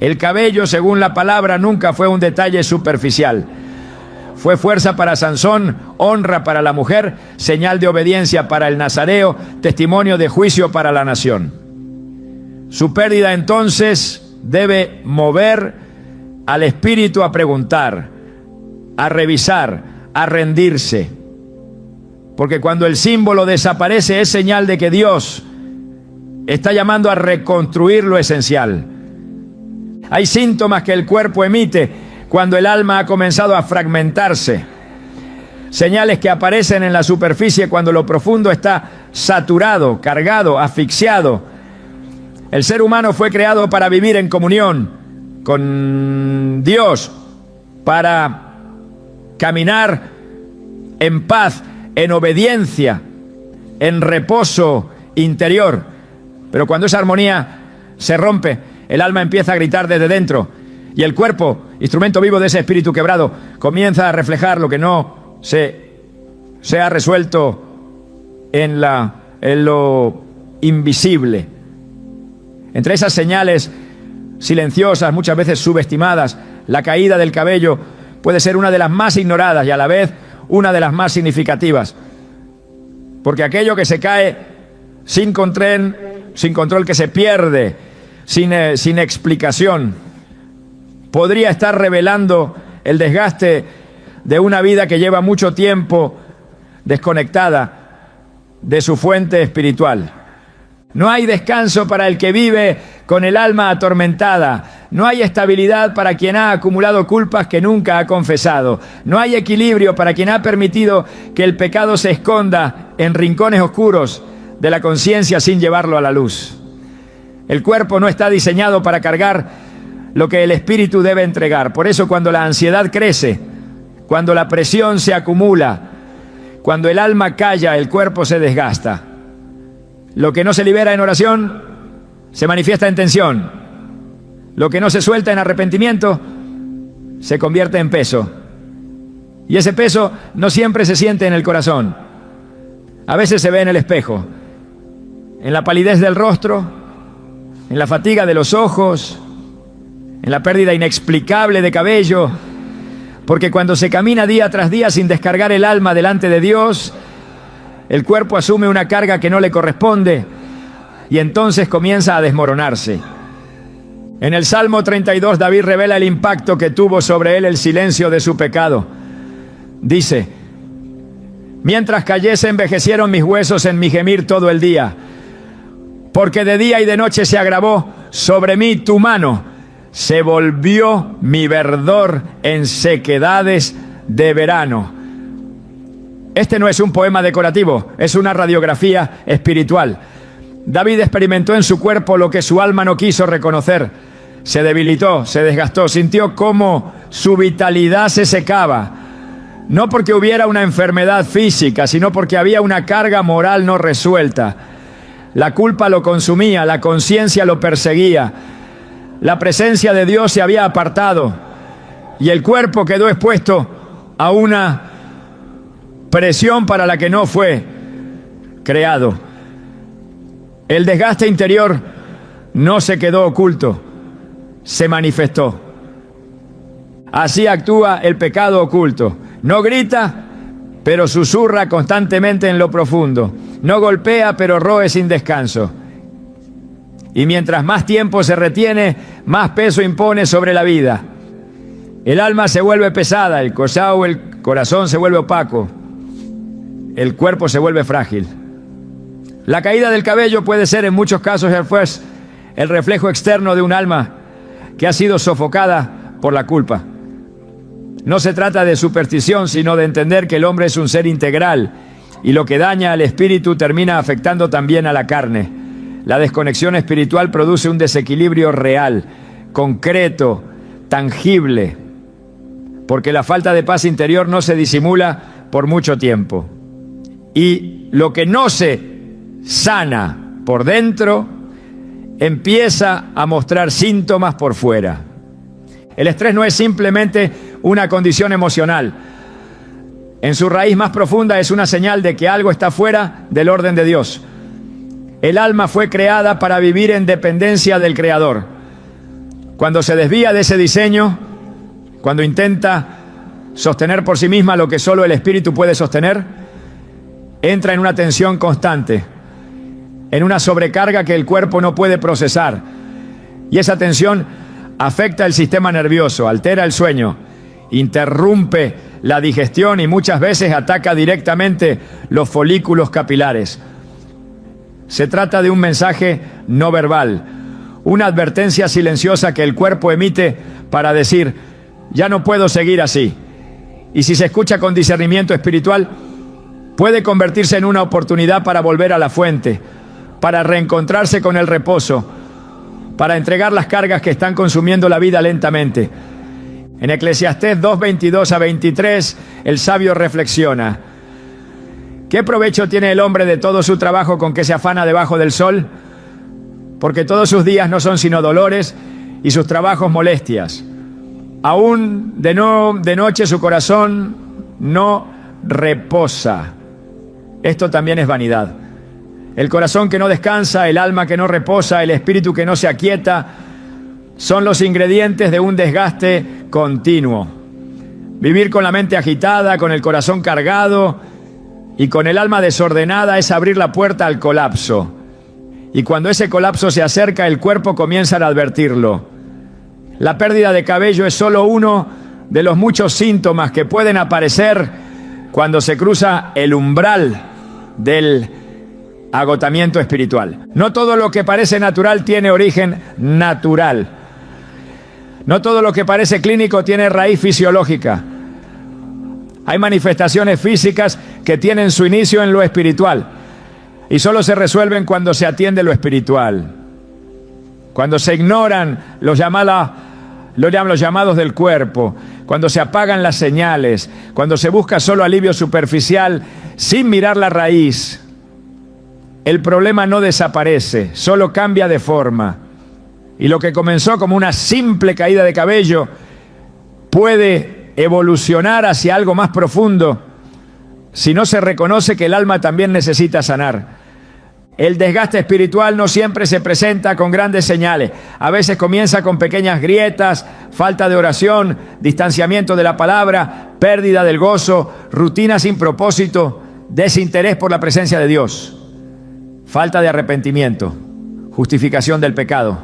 El cabello, según la palabra, nunca fue un detalle superficial. Fue fuerza para Sansón, honra para la mujer, señal de obediencia para el nazareo, testimonio de juicio para la nación. Su pérdida entonces debe mover al espíritu a preguntar, a revisar, a rendirse. Porque cuando el símbolo desaparece es señal de que Dios está llamando a reconstruir lo esencial. Hay síntomas que el cuerpo emite cuando el alma ha comenzado a fragmentarse. Señales que aparecen en la superficie cuando lo profundo está saturado, cargado, asfixiado. El ser humano fue creado para vivir en comunión con Dios, para caminar en paz, en obediencia, en reposo interior. Pero cuando esa armonía se rompe, el alma empieza a gritar desde dentro y el cuerpo, instrumento vivo de ese espíritu quebrado, comienza a reflejar lo que no se ha resuelto en lo invisible. Entre esas señales silenciosas, muchas veces subestimadas, la caída del cabello puede ser una de las más ignoradas y a la vez una de las más significativas. Porque aquello que se cae sin control, que se pierde, sin explicación, podría estar revelando el desgaste de una vida que lleva mucho tiempo desconectada de su fuente espiritual. No hay descanso para el que vive con el alma atormentada. No hay estabilidad para quien ha acumulado culpas que nunca ha confesado. No hay equilibrio para quien ha permitido que el pecado se esconda en rincones oscuros de la conciencia sin llevarlo a la luz. El cuerpo no está diseñado para cargar lo que el espíritu debe entregar. Por eso cuando la ansiedad crece, cuando la presión se acumula, cuando el alma calla, el cuerpo se desgasta. Lo que no se libera en oración se manifiesta en tensión. Lo que no se suelta en arrepentimiento se convierte en peso. Y ese peso no siempre se siente en el corazón. A veces se ve en el espejo, en la palidez del rostro, en la fatiga de los ojos, en la pérdida inexplicable de cabello. Porque cuando se camina día tras día sin descargar el alma delante de Dios, el cuerpo asume una carga que no le corresponde y entonces comienza a desmoronarse. En el Salmo 32, David revela el impacto que tuvo sobre él el silencio de su pecado. Dice: mientras callé se envejecieron mis huesos en mi gemir todo el día, porque de día y de noche se agravó sobre mí tu mano, se volvió mi verdor en sequedades de verano. Este no es un poema decorativo, es una radiografía espiritual. David experimentó en su cuerpo lo que su alma no quiso reconocer. Se debilitó, se desgastó, sintió cómo su vitalidad se secaba. No porque hubiera una enfermedad física, sino porque había una carga moral no resuelta. La culpa lo consumía, la conciencia lo perseguía. La presencia de Dios se había apartado y el cuerpo quedó expuesto a una presión para la que no fue creado. El desgaste interior no se quedó oculto, se manifestó. Así actúa el pecado oculto. No grita, pero susurra constantemente en lo profundo. No golpea, pero roe sin descanso. Y mientras más tiempo se retiene, más peso impone sobre la vida. El alma se vuelve pesada, el corazón se vuelve opaco, el cuerpo se vuelve frágil. La caída del cabello puede ser en muchos casos el reflejo externo de un alma que ha sido sofocada por la culpa. No se trata de superstición, sino de entender que el hombre es un ser integral y lo que daña al espíritu termina afectando también a la carne. La desconexión espiritual produce un desequilibrio real, concreto, tangible, porque la falta de paz interior no se disimula por mucho tiempo. Y lo que no se sana por dentro empieza a mostrar síntomas por fuera. El estrés no es simplemente una condición emocional. En su raíz más profunda es una señal de que algo está fuera del orden de Dios. El alma fue creada para vivir en dependencia del Creador. Cuando se desvía de ese diseño, cuando intenta sostener por sí misma lo que solo el espíritu puede sostener, entra en una tensión constante, en una sobrecarga que el cuerpo no puede procesar. Y esa tensión afecta el sistema nervioso, altera el sueño, interrumpe la digestión y muchas veces ataca directamente los folículos capilares. Se trata de un mensaje no verbal, una advertencia silenciosa que el cuerpo emite para decir: ya no puedo seguir así. Y si se escucha con discernimiento espiritual, puede convertirse en una oportunidad para volver a la fuente, para reencontrarse con el reposo, para entregar las cargas que están consumiendo la vida lentamente. En Eclesiastés 2:22-23, el sabio reflexiona: ¿qué provecho tiene el hombre de todo su trabajo con que se afana debajo del sol? Porque todos sus días no son sino dolores y sus trabajos molestias. Aún de noche su corazón no reposa. Esto también es vanidad. El corazón que no descansa, el alma que no reposa, el espíritu que no se aquieta, son los ingredientes de un desgaste continuo. Vivir con la mente agitada, con el corazón cargado y con el alma desordenada es abrir la puerta al colapso. Y cuando ese colapso se acerca, el cuerpo comienza a advertirlo. La pérdida de cabello es solo uno de los muchos síntomas que pueden aparecer cuando se cruza el umbral del agotamiento espiritual. No todo lo que parece natural tiene origen natural. No todo lo que parece clínico tiene raíz fisiológica. Hay manifestaciones físicas que tienen su inicio en lo espiritual y solo se resuelven cuando se atiende lo espiritual. Cuando se ignoran los llamados del cuerpo, cuando se apagan las señales, cuando se busca solo alivio superficial sin mirar la raíz, el problema no desaparece, solo cambia de forma. Y lo que comenzó como una simple caída de cabello puede evolucionar hacia algo más profundo si no se reconoce que el alma también necesita sanar. El desgaste espiritual no siempre se presenta con grandes señales. A veces comienza con pequeñas grietas, falta de oración, distanciamiento de la palabra, pérdida del gozo, rutina sin propósito, desinterés por la presencia de Dios, falta de arrepentimiento, justificación del pecado.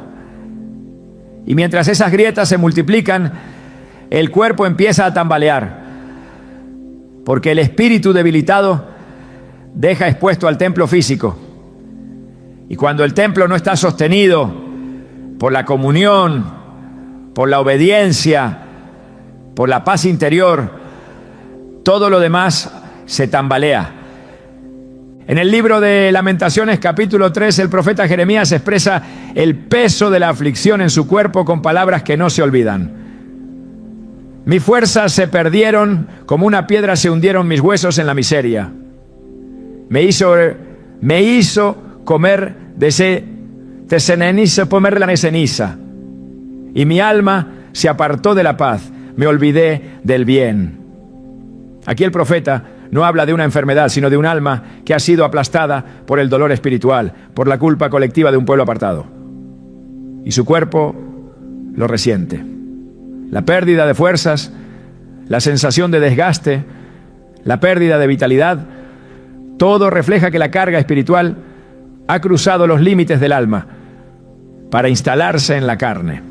Y mientras esas grietas se multiplican, el cuerpo empieza a tambalear, porque el espíritu debilitado deja expuesto al templo físico. Y cuando el templo no está sostenido por la comunión, por la obediencia, por la paz interior, todo lo demás se tambalea. En el libro de Lamentaciones, capítulo 3, el profeta Jeremías expresa el peso de la aflicción en su cuerpo con palabras que no se olvidan. Mis fuerzas se perdieron, como una piedra se hundieron mis huesos en la miseria. Me hizo comer comer la ceniza, y mi alma se apartó de la paz, me olvidé del bien. Aquí el profeta no habla de una enfermedad, sino de un alma que ha sido aplastada por el dolor espiritual, por la culpa colectiva de un pueblo apartado. Y su cuerpo lo resiente. La pérdida de fuerzas, la sensación de desgaste, la pérdida de vitalidad, todo refleja que la carga espiritual ha cruzado los límites del alma para instalarse en la carne.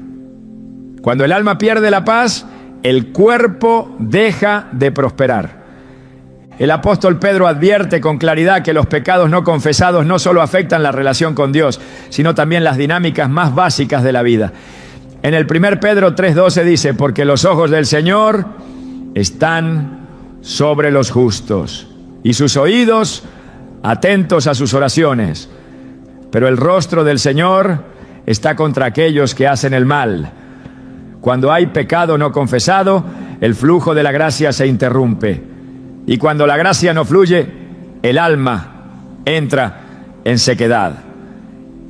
Cuando el alma pierde la paz, el cuerpo deja de prosperar. El apóstol Pedro advierte con claridad que los pecados no confesados no solo afectan la relación con Dios, sino también las dinámicas más básicas de la vida. En el 1 Pedro 3:12 dice, porque los ojos del Señor están sobre los justos y sus oídos atentos a sus oraciones. Pero el rostro del Señor está contra aquellos que hacen el mal. Cuando hay pecado no confesado, el flujo de la gracia se interrumpe. Y cuando la gracia no fluye, el alma entra en sequedad.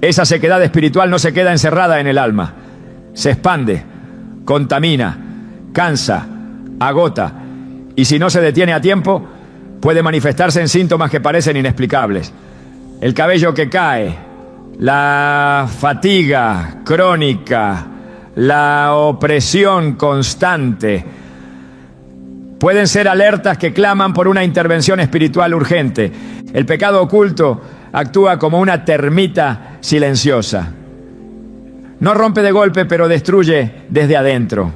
Esa sequedad espiritual no se queda encerrada en el alma. Se expande, contamina, cansa, agota. Y si no se detiene a tiempo, puede manifestarse en síntomas que parecen inexplicables. El cabello que cae, la fatiga crónica, la opresión constante, pueden ser alertas que claman por una intervención espiritual urgente. El pecado oculto actúa como una termita silenciosa. No rompe de golpe, pero destruye desde adentro.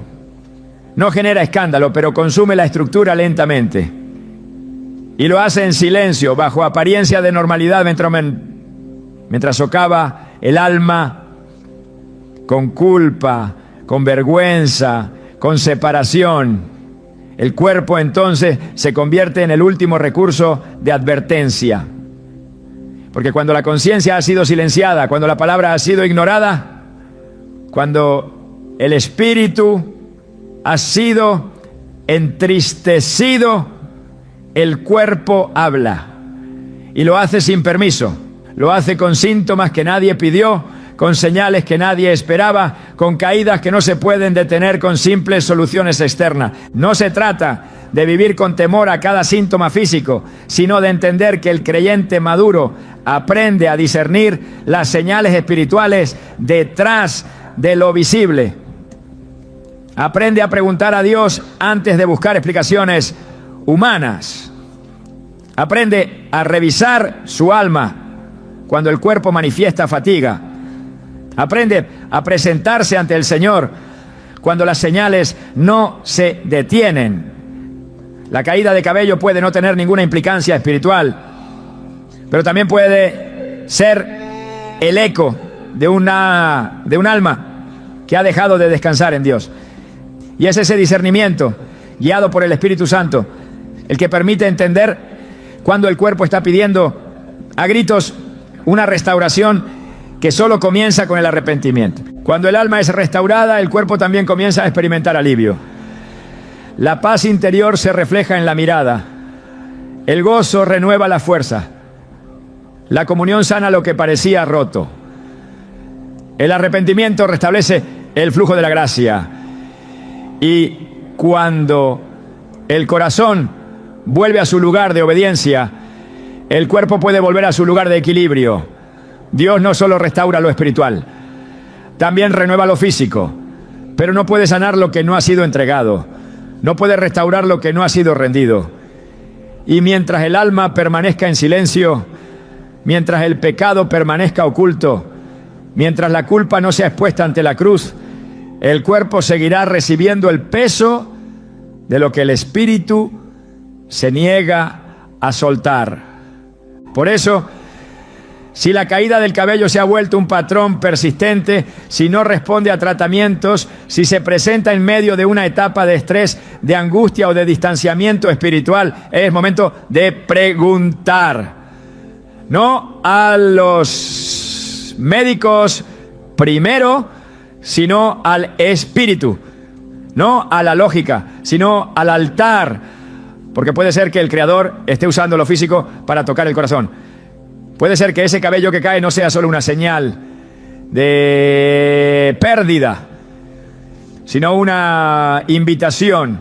No genera escándalo, pero consume la estructura lentamente. Y lo hace en silencio, bajo apariencia de normalidad, mientras socava el alma con culpa, con vergüenza, con separación. El cuerpo entonces se convierte en el último recurso de advertencia. Porque cuando la conciencia ha sido silenciada, cuando la palabra ha sido ignorada, cuando el espíritu ha sido entristecido, el cuerpo habla. Y lo hace sin permiso. Lo hace con síntomas que nadie pidió, con señales que nadie esperaba, con caídas que no se pueden detener con simples soluciones externas. No se trata de vivir con temor a cada síntoma físico, sino de entender que el creyente maduro aprende a discernir las señales espirituales detrás de lo visible. Aprende a preguntar a Dios antes de buscar explicaciones humanas. Aprende a revisar su alma cuando el cuerpo manifiesta fatiga. Aprende a presentarse ante el Señor cuando las señales no se detienen. La caída de cabello puede no tener ninguna implicancia espiritual, pero también puede ser el eco de un alma que ha dejado de descansar en Dios. Y es ese discernimiento, guiado por el Espíritu Santo, el que permite entender cuando el cuerpo está pidiendo a gritos una restauración que solo comienza con el arrepentimiento. Cuando el alma es restaurada, el cuerpo también comienza a experimentar alivio. La paz interior se refleja en la mirada. El gozo renueva la fuerza. La comunión sana lo que parecía roto. El arrepentimiento restablece el flujo de la gracia. Y cuando el corazón vuelve a su lugar de obediencia, el cuerpo puede volver a su lugar de equilibrio. Dios no solo restaura lo espiritual, también renueva lo físico, pero no puede sanar lo que no ha sido entregado, no puede restaurar lo que no ha sido rendido. Y mientras el alma permanezca en silencio, mientras el pecado permanezca oculto, mientras la culpa no sea expuesta ante la cruz, el cuerpo seguirá recibiendo el peso de lo que el espíritu se niega a soltar. Por eso, si la caída del cabello se ha vuelto un patrón persistente, si no responde a tratamientos, si se presenta en medio de una etapa de estrés, de angustia o de distanciamiento espiritual, es momento de preguntar. No a los médicos primero, sino al espíritu. No a la lógica, sino al altar. Porque puede ser que el Creador esté usando lo físico para tocar el corazón. Puede ser que ese cabello que cae no sea solo una señal de pérdida, sino una invitación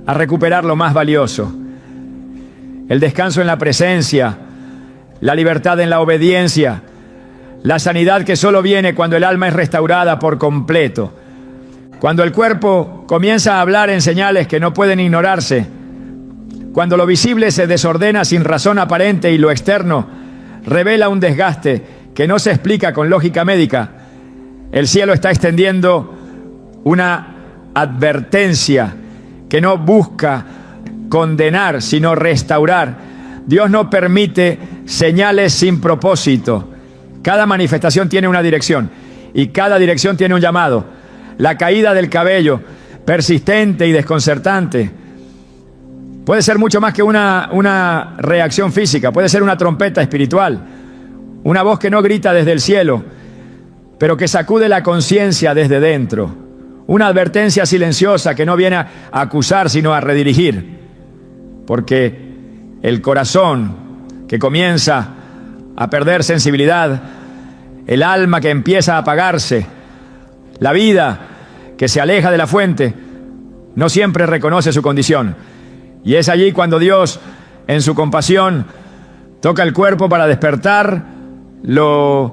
a recuperar lo más valioso. El descanso en la presencia, la libertad en la obediencia, la sanidad que solo viene cuando el alma es restaurada por completo. Cuando el cuerpo comienza a hablar en señales que no pueden ignorarse, cuando lo visible se desordena sin razón aparente y lo externo revela un desgaste que no se explica con lógica médica, el cielo está extendiendo una advertencia que no busca condenar, sino restaurar. Dios no permite señales sin propósito. Cada manifestación tiene una dirección y cada dirección tiene un llamado. La caída del cabello, persistente y desconcertante, puede ser mucho más que una reacción física, puede ser una trompeta espiritual, una voz que no grita desde el cielo, pero que sacude la conciencia desde dentro, una advertencia silenciosa que no viene a acusar, sino a redirigir, porque el corazón que comienza a perder sensibilidad, el alma que empieza a apagarse, la vida que se aleja de la fuente, no siempre reconoce su condición. Y es allí cuando Dios, en su compasión, toca el cuerpo para despertar lo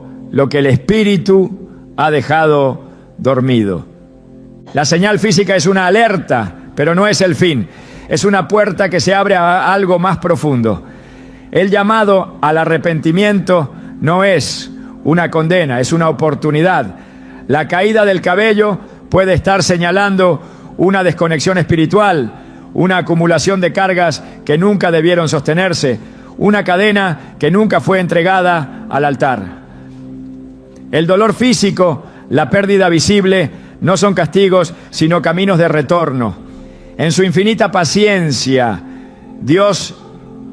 que el espíritu ha dejado dormido. La señal física es una alerta, pero no es el fin. Es una puerta que se abre a algo más profundo. El llamado al arrepentimiento no es una condena, es una oportunidad. La caída del cabello puede estar señalando una desconexión espiritual, una acumulación de cargas que nunca debieron sostenerse, una cadena que nunca fue entregada al altar. El dolor físico, la pérdida visible, no son castigos, sino caminos de retorno. En su infinita paciencia, Dios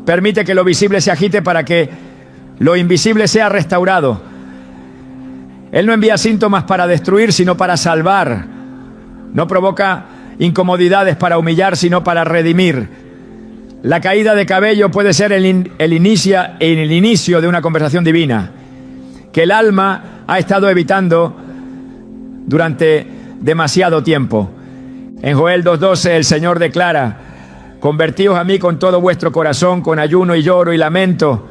permite que lo visible se agite para que lo invisible sea restaurado. Él no envía síntomas para destruir, sino para salvar. No provoca incomodidades para humillar, sino para redimir. La caída de cabello puede ser el inicio de una conversación divina que el alma ha estado evitando durante demasiado tiempo. En Joel 2:12 el Señor declara: convertíos a mí con todo vuestro corazón, con ayuno y lloro y lamento.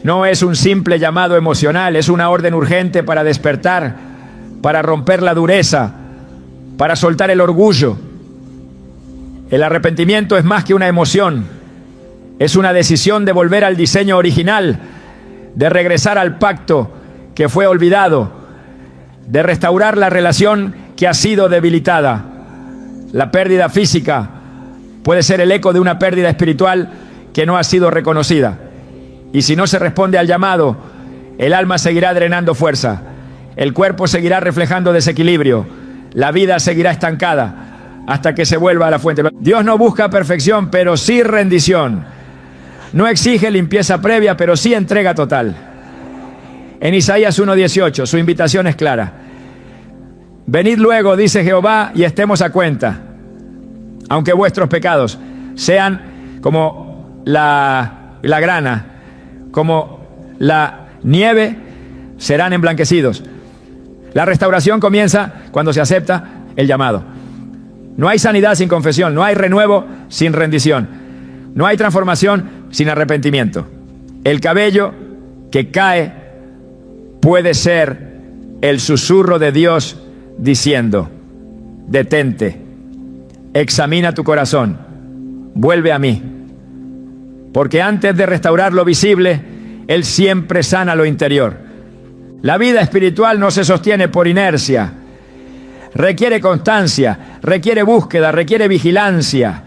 No es un simple llamado emocional, es una orden urgente para despertar, para romper la dureza, para soltar el orgullo. El arrepentimiento es más que una emoción, es una decisión de volver al diseño original, de regresar al pacto que fue olvidado, de restaurar la relación que ha sido debilitada. La pérdida física puede ser el eco de una pérdida espiritual que no ha sido reconocida. Y si no se responde al llamado, el alma seguirá drenando fuerza, el cuerpo seguirá reflejando desequilibrio, la vida seguirá estancada hasta que se vuelva a la fuente. Dios no busca perfección, pero sí rendición. No exige limpieza previa, pero sí entrega total. En Isaías 1:18, su invitación es clara. Venid luego, dice Jehová, y estemos a cuenta. Aunque vuestros pecados sean como la grana, como la nieve, serán emblanquecidos. La restauración comienza cuando se acepta el llamado. No hay sanidad sin confesión, no hay renuevo sin rendición, no hay transformación sin arrepentimiento. El cabello que cae puede ser el susurro de Dios diciendo: detente, examina tu corazón, vuelve a mí. Porque antes de restaurar lo visible, Él siempre sana lo interior. La vida espiritual no se sostiene por inercia. Requiere constancia, requiere búsqueda, requiere vigilancia.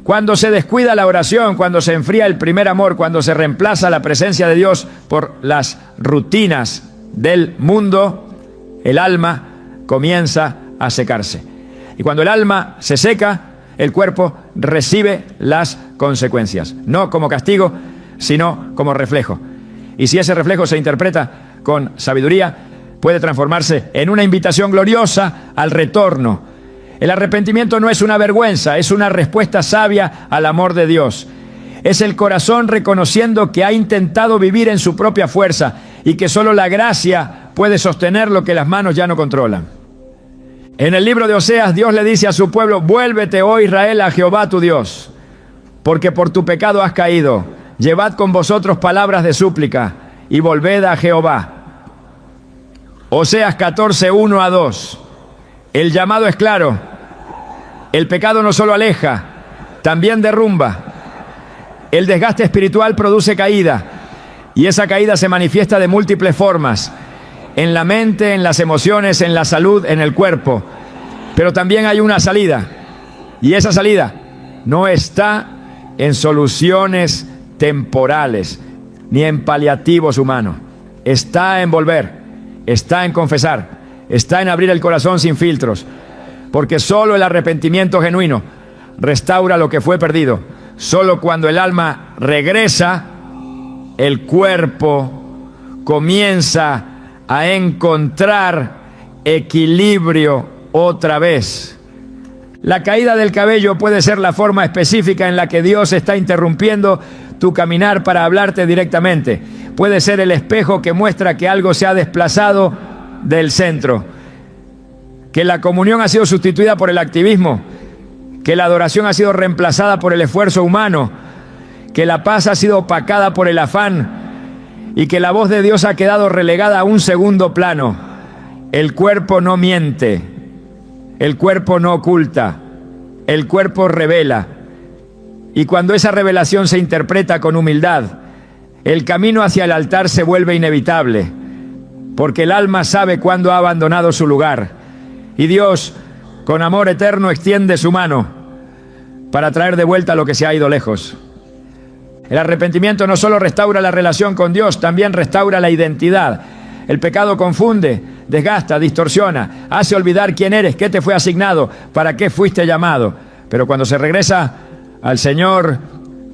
Cuando se descuida la oración, cuando se enfría el primer amor, cuando se reemplaza la presencia de Dios por las rutinas del mundo, el alma comienza a secarse. Y cuando el alma se seca, el cuerpo recibe las consecuencias, no como castigo, sino como reflejo. Y si ese reflejo se interpreta con sabiduría, puede transformarse en una invitación gloriosa al retorno. El arrepentimiento no es una vergüenza, es una respuesta sabia al amor de Dios. Es el corazón reconociendo que ha intentado vivir en su propia fuerza y que solo la gracia puede sostener lo que las manos ya no controlan. En el libro de Oseas, Dios le dice a su pueblo: vuélvete, oh Israel, a Jehová tu Dios, porque por tu pecado has caído. Llevad con vosotros palabras de súplica y volved a Jehová. Oseas 14, 1 a 2. El llamado es claro. El pecado no solo aleja, también derrumba. El desgaste espiritual produce caída, y esa caída se manifiesta de múltiples formas: en la mente, en las emociones, en la salud, en el cuerpo. Pero también hay una salida, y esa salida no está en soluciones temporales, ni en paliativos humanos. Está en volver, está en confesar, está en abrir el corazón sin filtros, porque solo el arrepentimiento genuino restaura lo que fue perdido. Solo cuando el alma regresa, el cuerpo comienza a encontrar equilibrio otra vez. La caída del cabello puede ser la forma específica en la que Dios está interrumpiendo tu caminar para hablarte directamente. Puede ser el espejo que muestra que algo se ha desplazado del centro, que la comunión ha sido sustituida por el activismo, que la adoración ha sido reemplazada por el esfuerzo humano, que la paz ha sido opacada por el afán y que la voz de Dios ha quedado relegada a un segundo plano. El cuerpo no miente, el cuerpo no oculta, el cuerpo revela. Y cuando esa revelación se interpreta con humildad, el camino hacia el altar se vuelve inevitable, porque el alma sabe cuándo ha abandonado su lugar. Y Dios, con amor eterno, extiende su mano para traer de vuelta lo que se ha ido lejos. El arrepentimiento no solo restaura la relación con Dios, también restaura la identidad. El pecado confunde, desgasta, distorsiona, hace olvidar quién eres, qué te fue asignado, para qué fuiste llamado. Pero cuando se regresa al Señor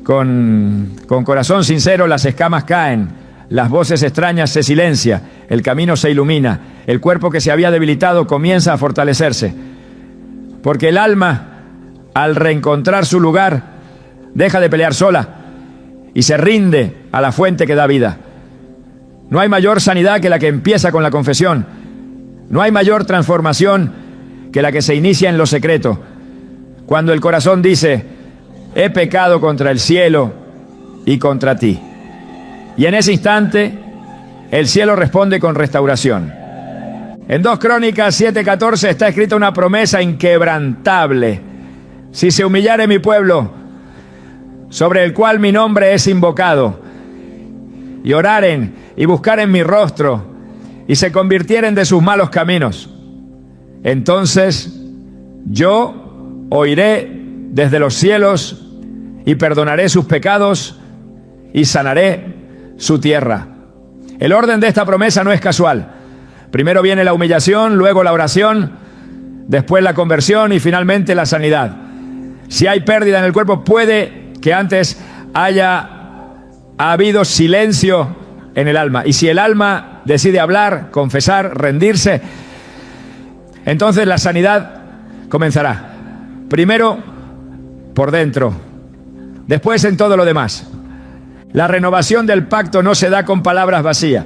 con corazón sincero, las escamas caen, las voces extrañas se silencian, el camino se ilumina, el cuerpo que se había debilitado comienza a fortalecerse. Porque el alma, al reencontrar su lugar, deja de pelear sola y se rinde a la fuente que da vida. No hay mayor sanidad que la que empieza con la confesión. No hay mayor transformación que la que se inicia en lo secreto. Cuando el corazón dice: he pecado contra el cielo y contra ti. Y en ese instante, el cielo responde con restauración. En 2 Crónicas 7:14 está escrita una promesa inquebrantable: si se humillare mi pueblo, sobre el cual mi nombre es invocado, y oraren y buscaren mi rostro, y se convirtieren de sus malos caminos, entonces yo oiré desde los cielos y perdonaré sus pecados y sanaré su tierra. El orden de esta promesa no es casual. Primero viene la humillación, luego la oración, después la conversión y finalmente la sanidad. Si hay pérdida en el cuerpo, puede que antes haya habido silencio en el alma. Y si el alma decide hablar, confesar, rendirse, entonces la sanidad comenzará. Primero por dentro, después en todo lo demás. La renovación del pacto no se da con palabras vacías.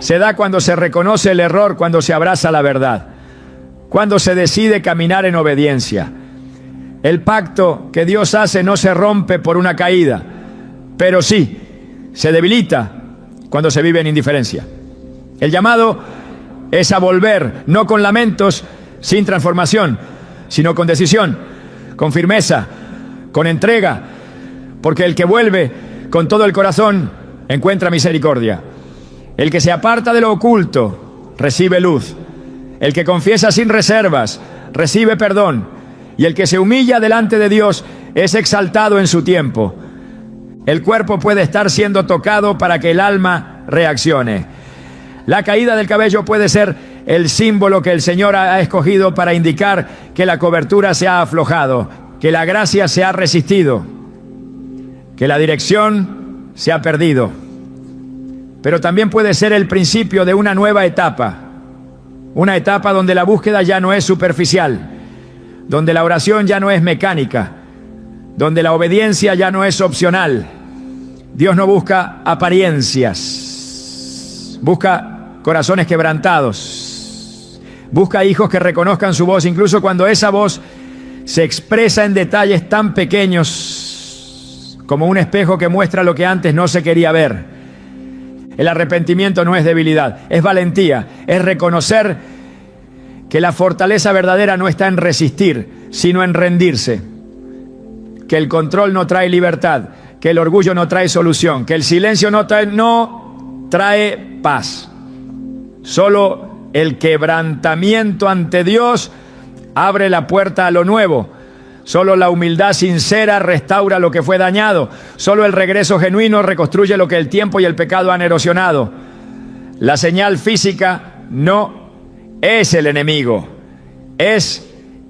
Se da cuando se reconoce el error, cuando se abraza la verdad, cuando se decide caminar en obediencia. El pacto que Dios hace no se rompe por una caída, pero sí se debilita cuando se vive en indiferencia. El llamado es a volver, no con lamentos, sin transformación, sino con decisión, con firmeza, con entrega, porque el que vuelve con todo el corazón encuentra misericordia. El que se aparta de lo oculto recibe luz. El que confiesa sin reservas recibe perdón. Y el que se humilla delante de Dios es exaltado en su tiempo. El cuerpo puede estar siendo tocado para que el alma reaccione. La caída del cabello puede ser el símbolo que el Señor ha escogido para indicar que la cobertura se ha aflojado, que la gracia se ha resistido, que la dirección se ha perdido. Pero también puede ser el principio de una nueva etapa, una etapa donde la búsqueda ya no es superficial, donde la oración ya no es mecánica, donde la obediencia ya no es opcional. Dios no busca apariencias, busca corazones quebrantados, busca hijos que reconozcan su voz, incluso cuando esa voz se expresa en detalles tan pequeños como un espejo que muestra lo que antes no se quería ver. El arrepentimiento no es debilidad, es valentía, es reconocer que la fortaleza verdadera no está en resistir, sino en rendirse. Que el control no trae libertad, que el orgullo no trae solución, que el silencio no trae paz. Solo el quebrantamiento ante Dios abre la puerta a lo nuevo. Solo la humildad sincera restaura lo que fue dañado. Solo el regreso genuino reconstruye lo que el tiempo y el pecado han erosionado. La señal física no es el enemigo, es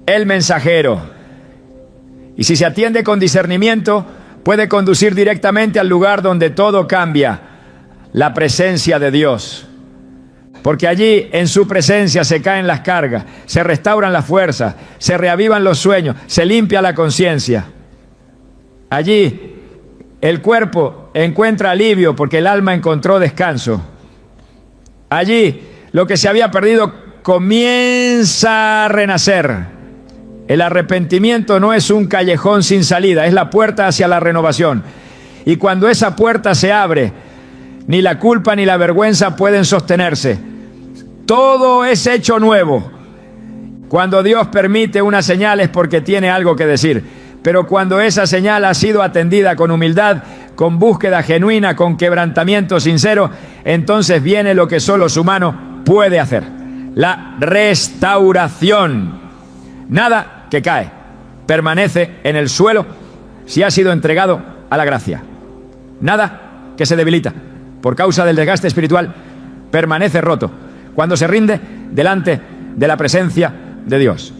el mensajero. Y si se atiende con discernimiento, puede conducir directamente al lugar donde todo cambia, la presencia de Dios. Porque allí, en su presencia, se caen las cargas, se restauran las fuerzas, se reavivan los sueños, se limpia la conciencia. Allí, el cuerpo encuentra alivio porque el alma encontró descanso. Allí, lo que se había perdido comienza a renacer. El arrepentimiento no es un callejón sin salida, es la puerta hacia la renovación. Y cuando esa puerta se abre, ni la culpa ni la vergüenza pueden sostenerse. Todo es hecho nuevo. Cuando Dios permite una señal es porque tiene algo que decir. Pero cuando esa señal ha sido atendida con humildad, con búsqueda genuina, con quebrantamiento sincero, entonces viene lo que solo su mano puede hacer: la restauración. Nada que cae permanece en el suelo si ha sido entregado a la gracia. Nada que se debilita por causa del desgaste espiritual permanece roto cuando se rinde delante de la presencia de Dios.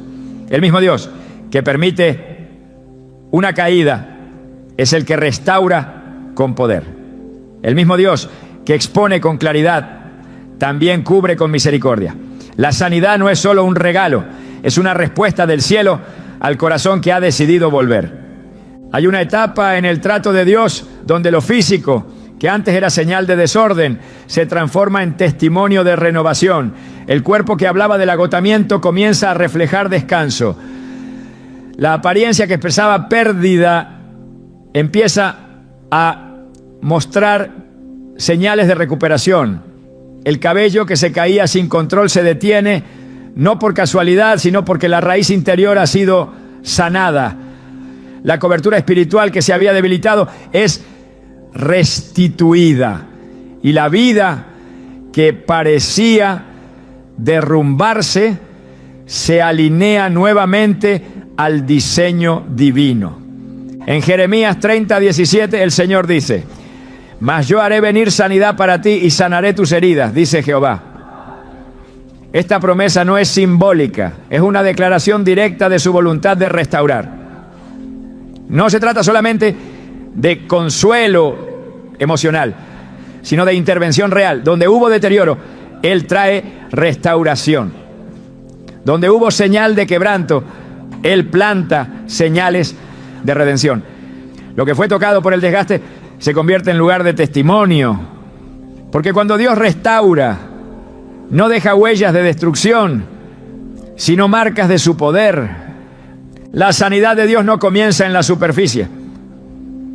El mismo Dios que permite una caída es el que restaura con poder. El mismo Dios que expone con claridad también cubre con misericordia. La sanidad no es solo un regalo, es una respuesta del cielo al corazón que ha decidido volver. Hay una etapa en el trato de Dios donde lo físico, que antes era señal de desorden, se transforma en testimonio de renovación. El cuerpo que hablaba del agotamiento comienza a reflejar descanso. La apariencia que expresaba pérdida empieza a mostrar señales de recuperación. El cabello que se caía sin control se detiene, no por casualidad, sino porque la raíz interior ha sido sanada. La cobertura espiritual que se había debilitado es restituida. Y la vida que parecía derrumbarse se alinea nuevamente al diseño divino. En Jeremías 30:17 el Señor dice: mas yo haré venir sanidad para ti y sanaré tus heridas, dice Jehová. Esta promesa no es simbólica, es una declaración directa de su voluntad de restaurar. No se trata solamente de consuelo emocional, sino de intervención real. Donde hubo deterioro, Él trae restauración. Donde hubo señal de quebranto, Él planta señales de redención. Lo que fue tocado por el desgaste se convierte en lugar de testimonio. Porque cuando Dios restaura, no deja huellas de destrucción, sino marcas de su poder. La sanidad de Dios no comienza en la superficie,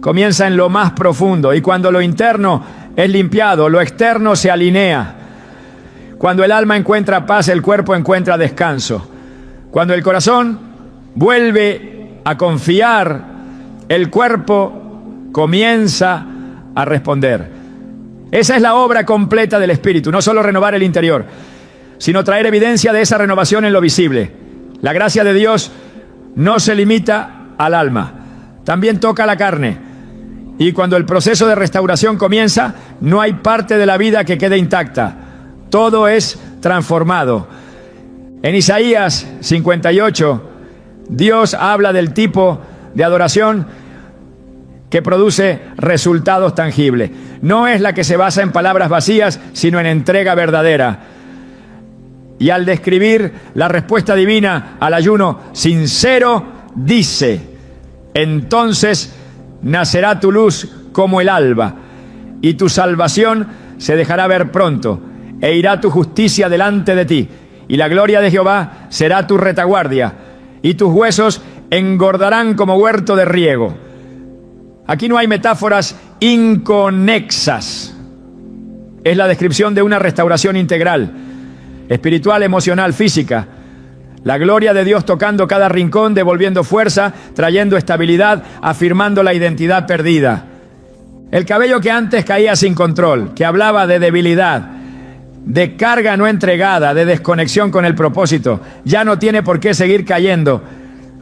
comienza en lo más profundo. Y cuando lo interno es limpiado, lo externo se alinea. Cuando el alma encuentra paz, el cuerpo encuentra descanso. Cuando el corazón vuelve a confiar, el cuerpo comienza a responder. Esa es la obra completa del Espíritu, no solo renovar el interior, sino traer evidencia de esa renovación en lo visible. La gracia de Dios no se limita al alma, también toca la carne. Y cuando el proceso de restauración comienza, no hay parte de la vida que quede intacta. Todo es transformado. En Isaías 58, Dios habla del tipo de adoración que produce resultados tangibles. No es la que se basa en palabras vacías, sino en entrega verdadera. Y al describir la respuesta divina al ayuno sincero, dice: entonces nacerá tu luz como el alba, y tu salvación se dejará ver pronto, e irá tu justicia delante de ti, y la gloria de Jehová será tu retaguardia, y tus huesos engordarán como huerto de riego. Aquí no hay metáforas inconexas. Es la descripción de una restauración integral, espiritual, emocional, física. La gloria de Dios tocando cada rincón, devolviendo fuerza, trayendo estabilidad, afirmando la identidad perdida. El cabello que antes caía sin control, que hablaba de debilidad, de carga no entregada, de desconexión con el propósito, ya no tiene por qué seguir cayendo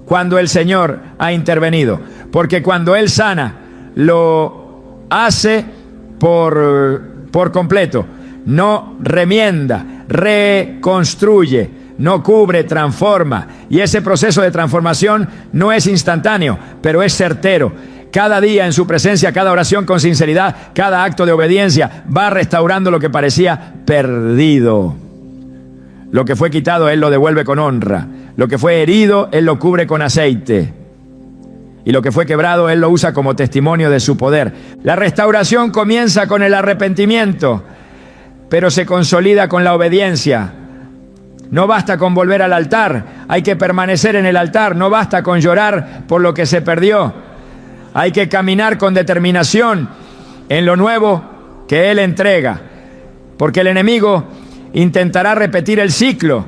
cuando el Señor ha intervenido. Porque cuando Él sana, lo hace por completo. No remienda, reconstruye, no cubre, transforma. Y ese proceso de transformación no es instantáneo, pero es certero. Cada día en su presencia, cada oración con sinceridad, cada acto de obediencia va restaurando lo que parecía perdido. Lo que fue quitado, Él lo devuelve con honra. Lo que fue herido, Él lo cubre con aceite. Y lo que fue quebrado, Él lo usa como testimonio de su poder. La restauración comienza con el arrepentimiento, pero se consolida con la obediencia. No basta con volver al altar, hay que permanecer en el altar. No basta con llorar por lo que se perdió. Hay que caminar con determinación en lo nuevo que Él entrega. Porque el enemigo intentará repetir el ciclo,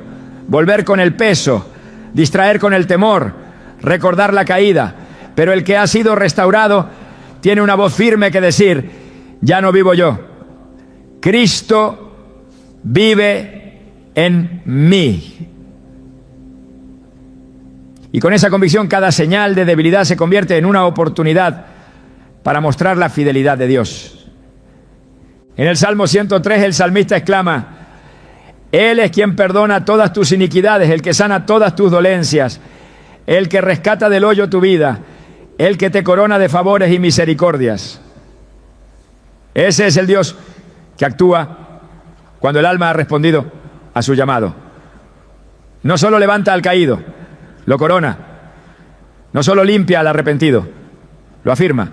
volver con el peso, distraer con el temor, recordar la caída. Pero el que ha sido restaurado tiene una voz firme que decir: ya no vivo yo, Cristo vive en mí. Y con esa convicción, cada señal de debilidad se convierte en una oportunidad para mostrar la fidelidad de Dios. En el Salmo 103 el salmista exclama: Él es quien perdona todas tus iniquidades, el que sana todas tus dolencias, el que rescata del hoyo tu vida, el que te corona de favores y misericordias. Ese es el Dios que actúa cuando el alma ha respondido a su llamado. No solo levanta al caído, lo corona. No solo limpia al arrepentido, lo afirma.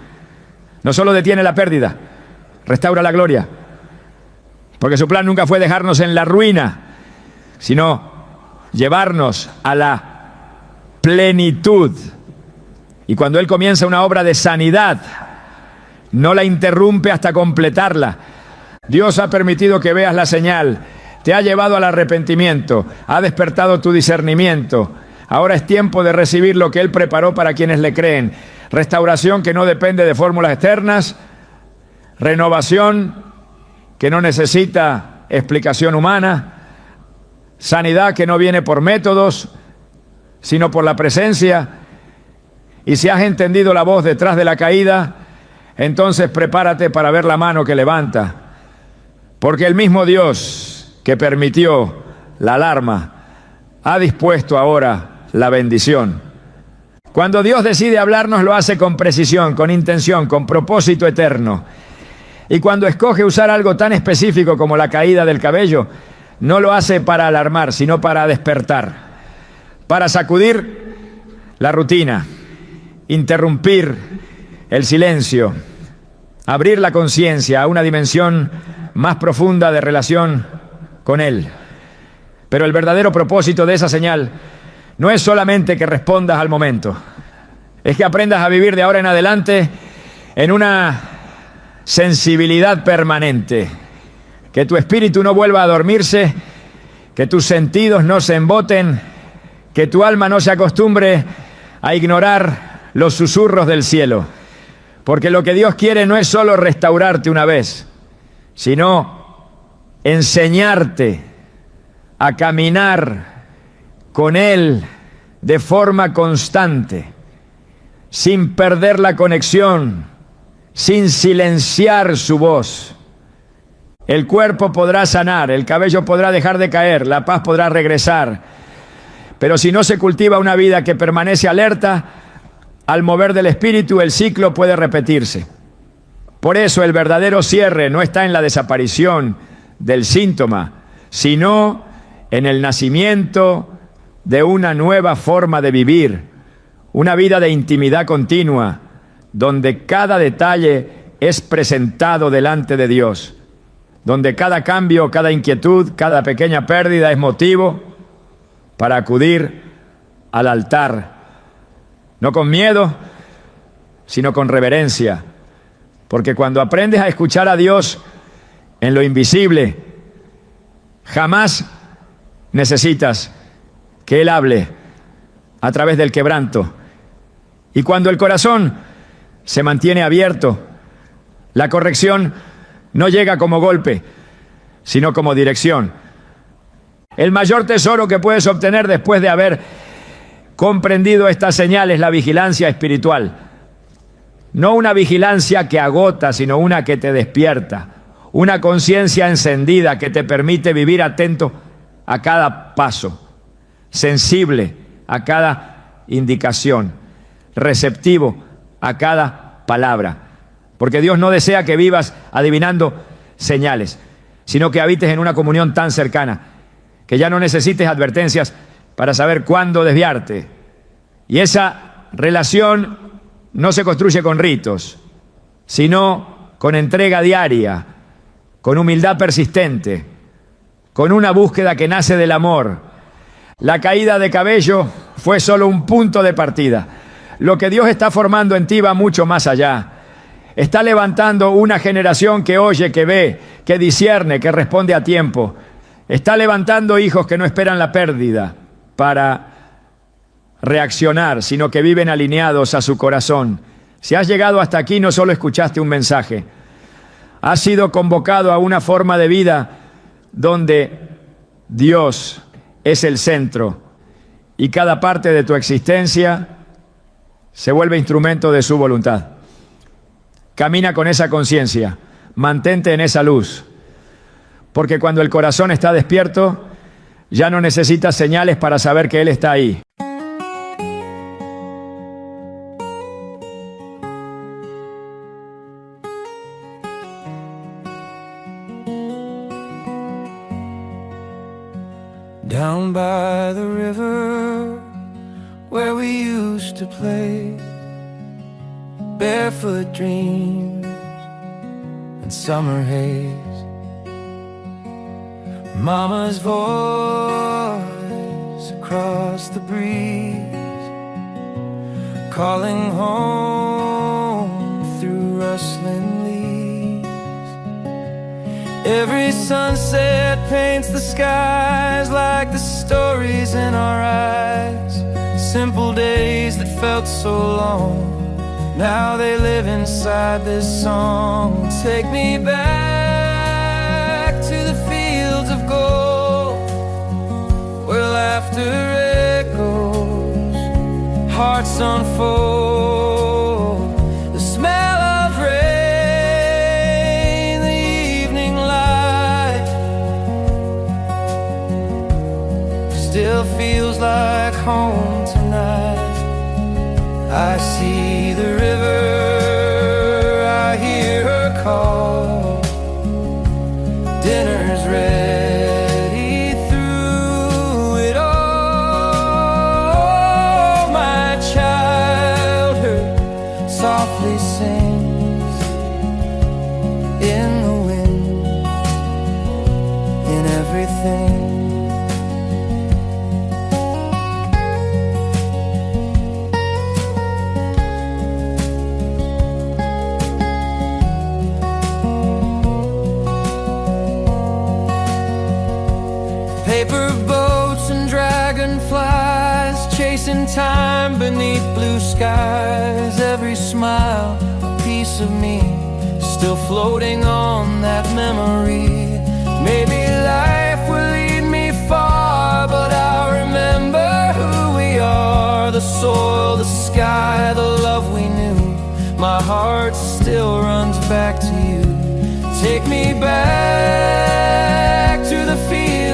No solo detiene la pérdida, restaura la gloria. Porque su plan nunca fue dejarnos en la ruina, sino llevarnos a la plenitud. Y cuando Él comienza una obra de sanidad, no la interrumpe hasta completarla. Dios ha permitido que veas la señal, te ha llevado al arrepentimiento, ha despertado tu discernimiento. Ahora es tiempo de recibir lo que Él preparó para quienes le creen. Restauración que no depende de fórmulas externas, renovación que no necesita explicación humana, sanidad que no viene por métodos, sino por la presencia. Y si has entendido la voz detrás de la caída, entonces prepárate para ver la mano que levanta. Porque el mismo Dios que permitió la alarma ha dispuesto ahora la bendición. Cuando Dios decide hablarnos, lo hace con precisión, con intención, con propósito eterno. Y cuando escoge usar algo tan específico como la caída del cabello, no lo hace para alarmar, sino para despertar, para sacudir la rutina, interrumpir el silencio, abrir la conciencia a una dimensión más profunda de relación con Él. Pero el verdadero propósito de esa señal no es solamente que respondas al momento, es que aprendas a vivir de ahora en adelante en una sensibilidad permanente, que tu espíritu no vuelva a dormirse, que tus sentidos no se emboten, que tu alma no se acostumbre a ignorar los susurros del cielo, porque lo que Dios quiere no es solo restaurarte una vez, sino enseñarte a caminar con Él de forma constante, sin perder la conexión, sin silenciar su voz. El cuerpo podrá sanar, el cabello podrá dejar de caer, la paz podrá regresar, pero si no se cultiva una vida que permanece alerta, al mover del espíritu el ciclo puede repetirse. Por eso el verdadero cierre no está en la desaparición del síntoma, sino en el nacimiento de una nueva forma de vivir, una vida de intimidad continua, donde cada detalle es presentado delante de Dios, donde cada cambio, cada inquietud, cada pequeña pérdida es motivo para acudir al altar, no con miedo, sino con reverencia, porque cuando aprendes a escuchar a Dios en lo invisible, jamás necesitas que Él hable a través del quebranto. Y cuando el corazón se mantiene abierto, la corrección no llega como golpe, sino como dirección. El mayor tesoro que puedes obtener después de haber comprendido esta señal es la vigilancia espiritual. No una vigilancia que agota, sino una que te despierta. Una conciencia encendida que te permite vivir atento a cada paso, sensible a cada indicación, receptivo a cada palabra. Porque Dios no desea que vivas adivinando señales, sino que habites en una comunión tan cercana que ya no necesites advertencias para saber cuándo desviarte. Y esa relación no se construye con ritos, sino con entrega diaria, con humildad persistente, con una búsqueda que nace del amor. La caída de cabello fue solo un punto de partida. Lo que Dios está formando en ti va mucho más allá. Está levantando una generación que oye, que ve, que discierne, que responde a tiempo. Está levantando hijos que no esperan la pérdida para reaccionar, sino que viven alineados a su corazón. Si has llegado hasta aquí, no solo escuchaste un mensaje, has sido convocado a una forma de vida donde Dios es el centro y cada parte de tu existencia se vuelve instrumento de su voluntad. Camina con esa conciencia, mantente en esa luz, porque cuando el corazón está despierto, ya no necesitas señales para saber que Él está ahí. Down by the river where we used to play, barefoot dreams and summer haze, Mama's voice across the breeze, calling home through rustling leaves. Every sunset paints the skies like the stories in our eyes. Simple days that felt so long, now they live inside this song. Take me back to the fields of gold, where laughter echoes thoughts unfold. The smell of rain, the evening light, still feels like home tonight. I see the river, I hear her call. Dinner's ready through it all. My childhood softly sings in the wind, in everything. Paper boats and dragonflies, chasing time beneath blue skies. Every smile, a piece of me, still floating on that memory. Maybe life will lead me far, but I'll remember who we are. The soil, the sky, the love we knew. My heart still runs back to you. Take me back to the field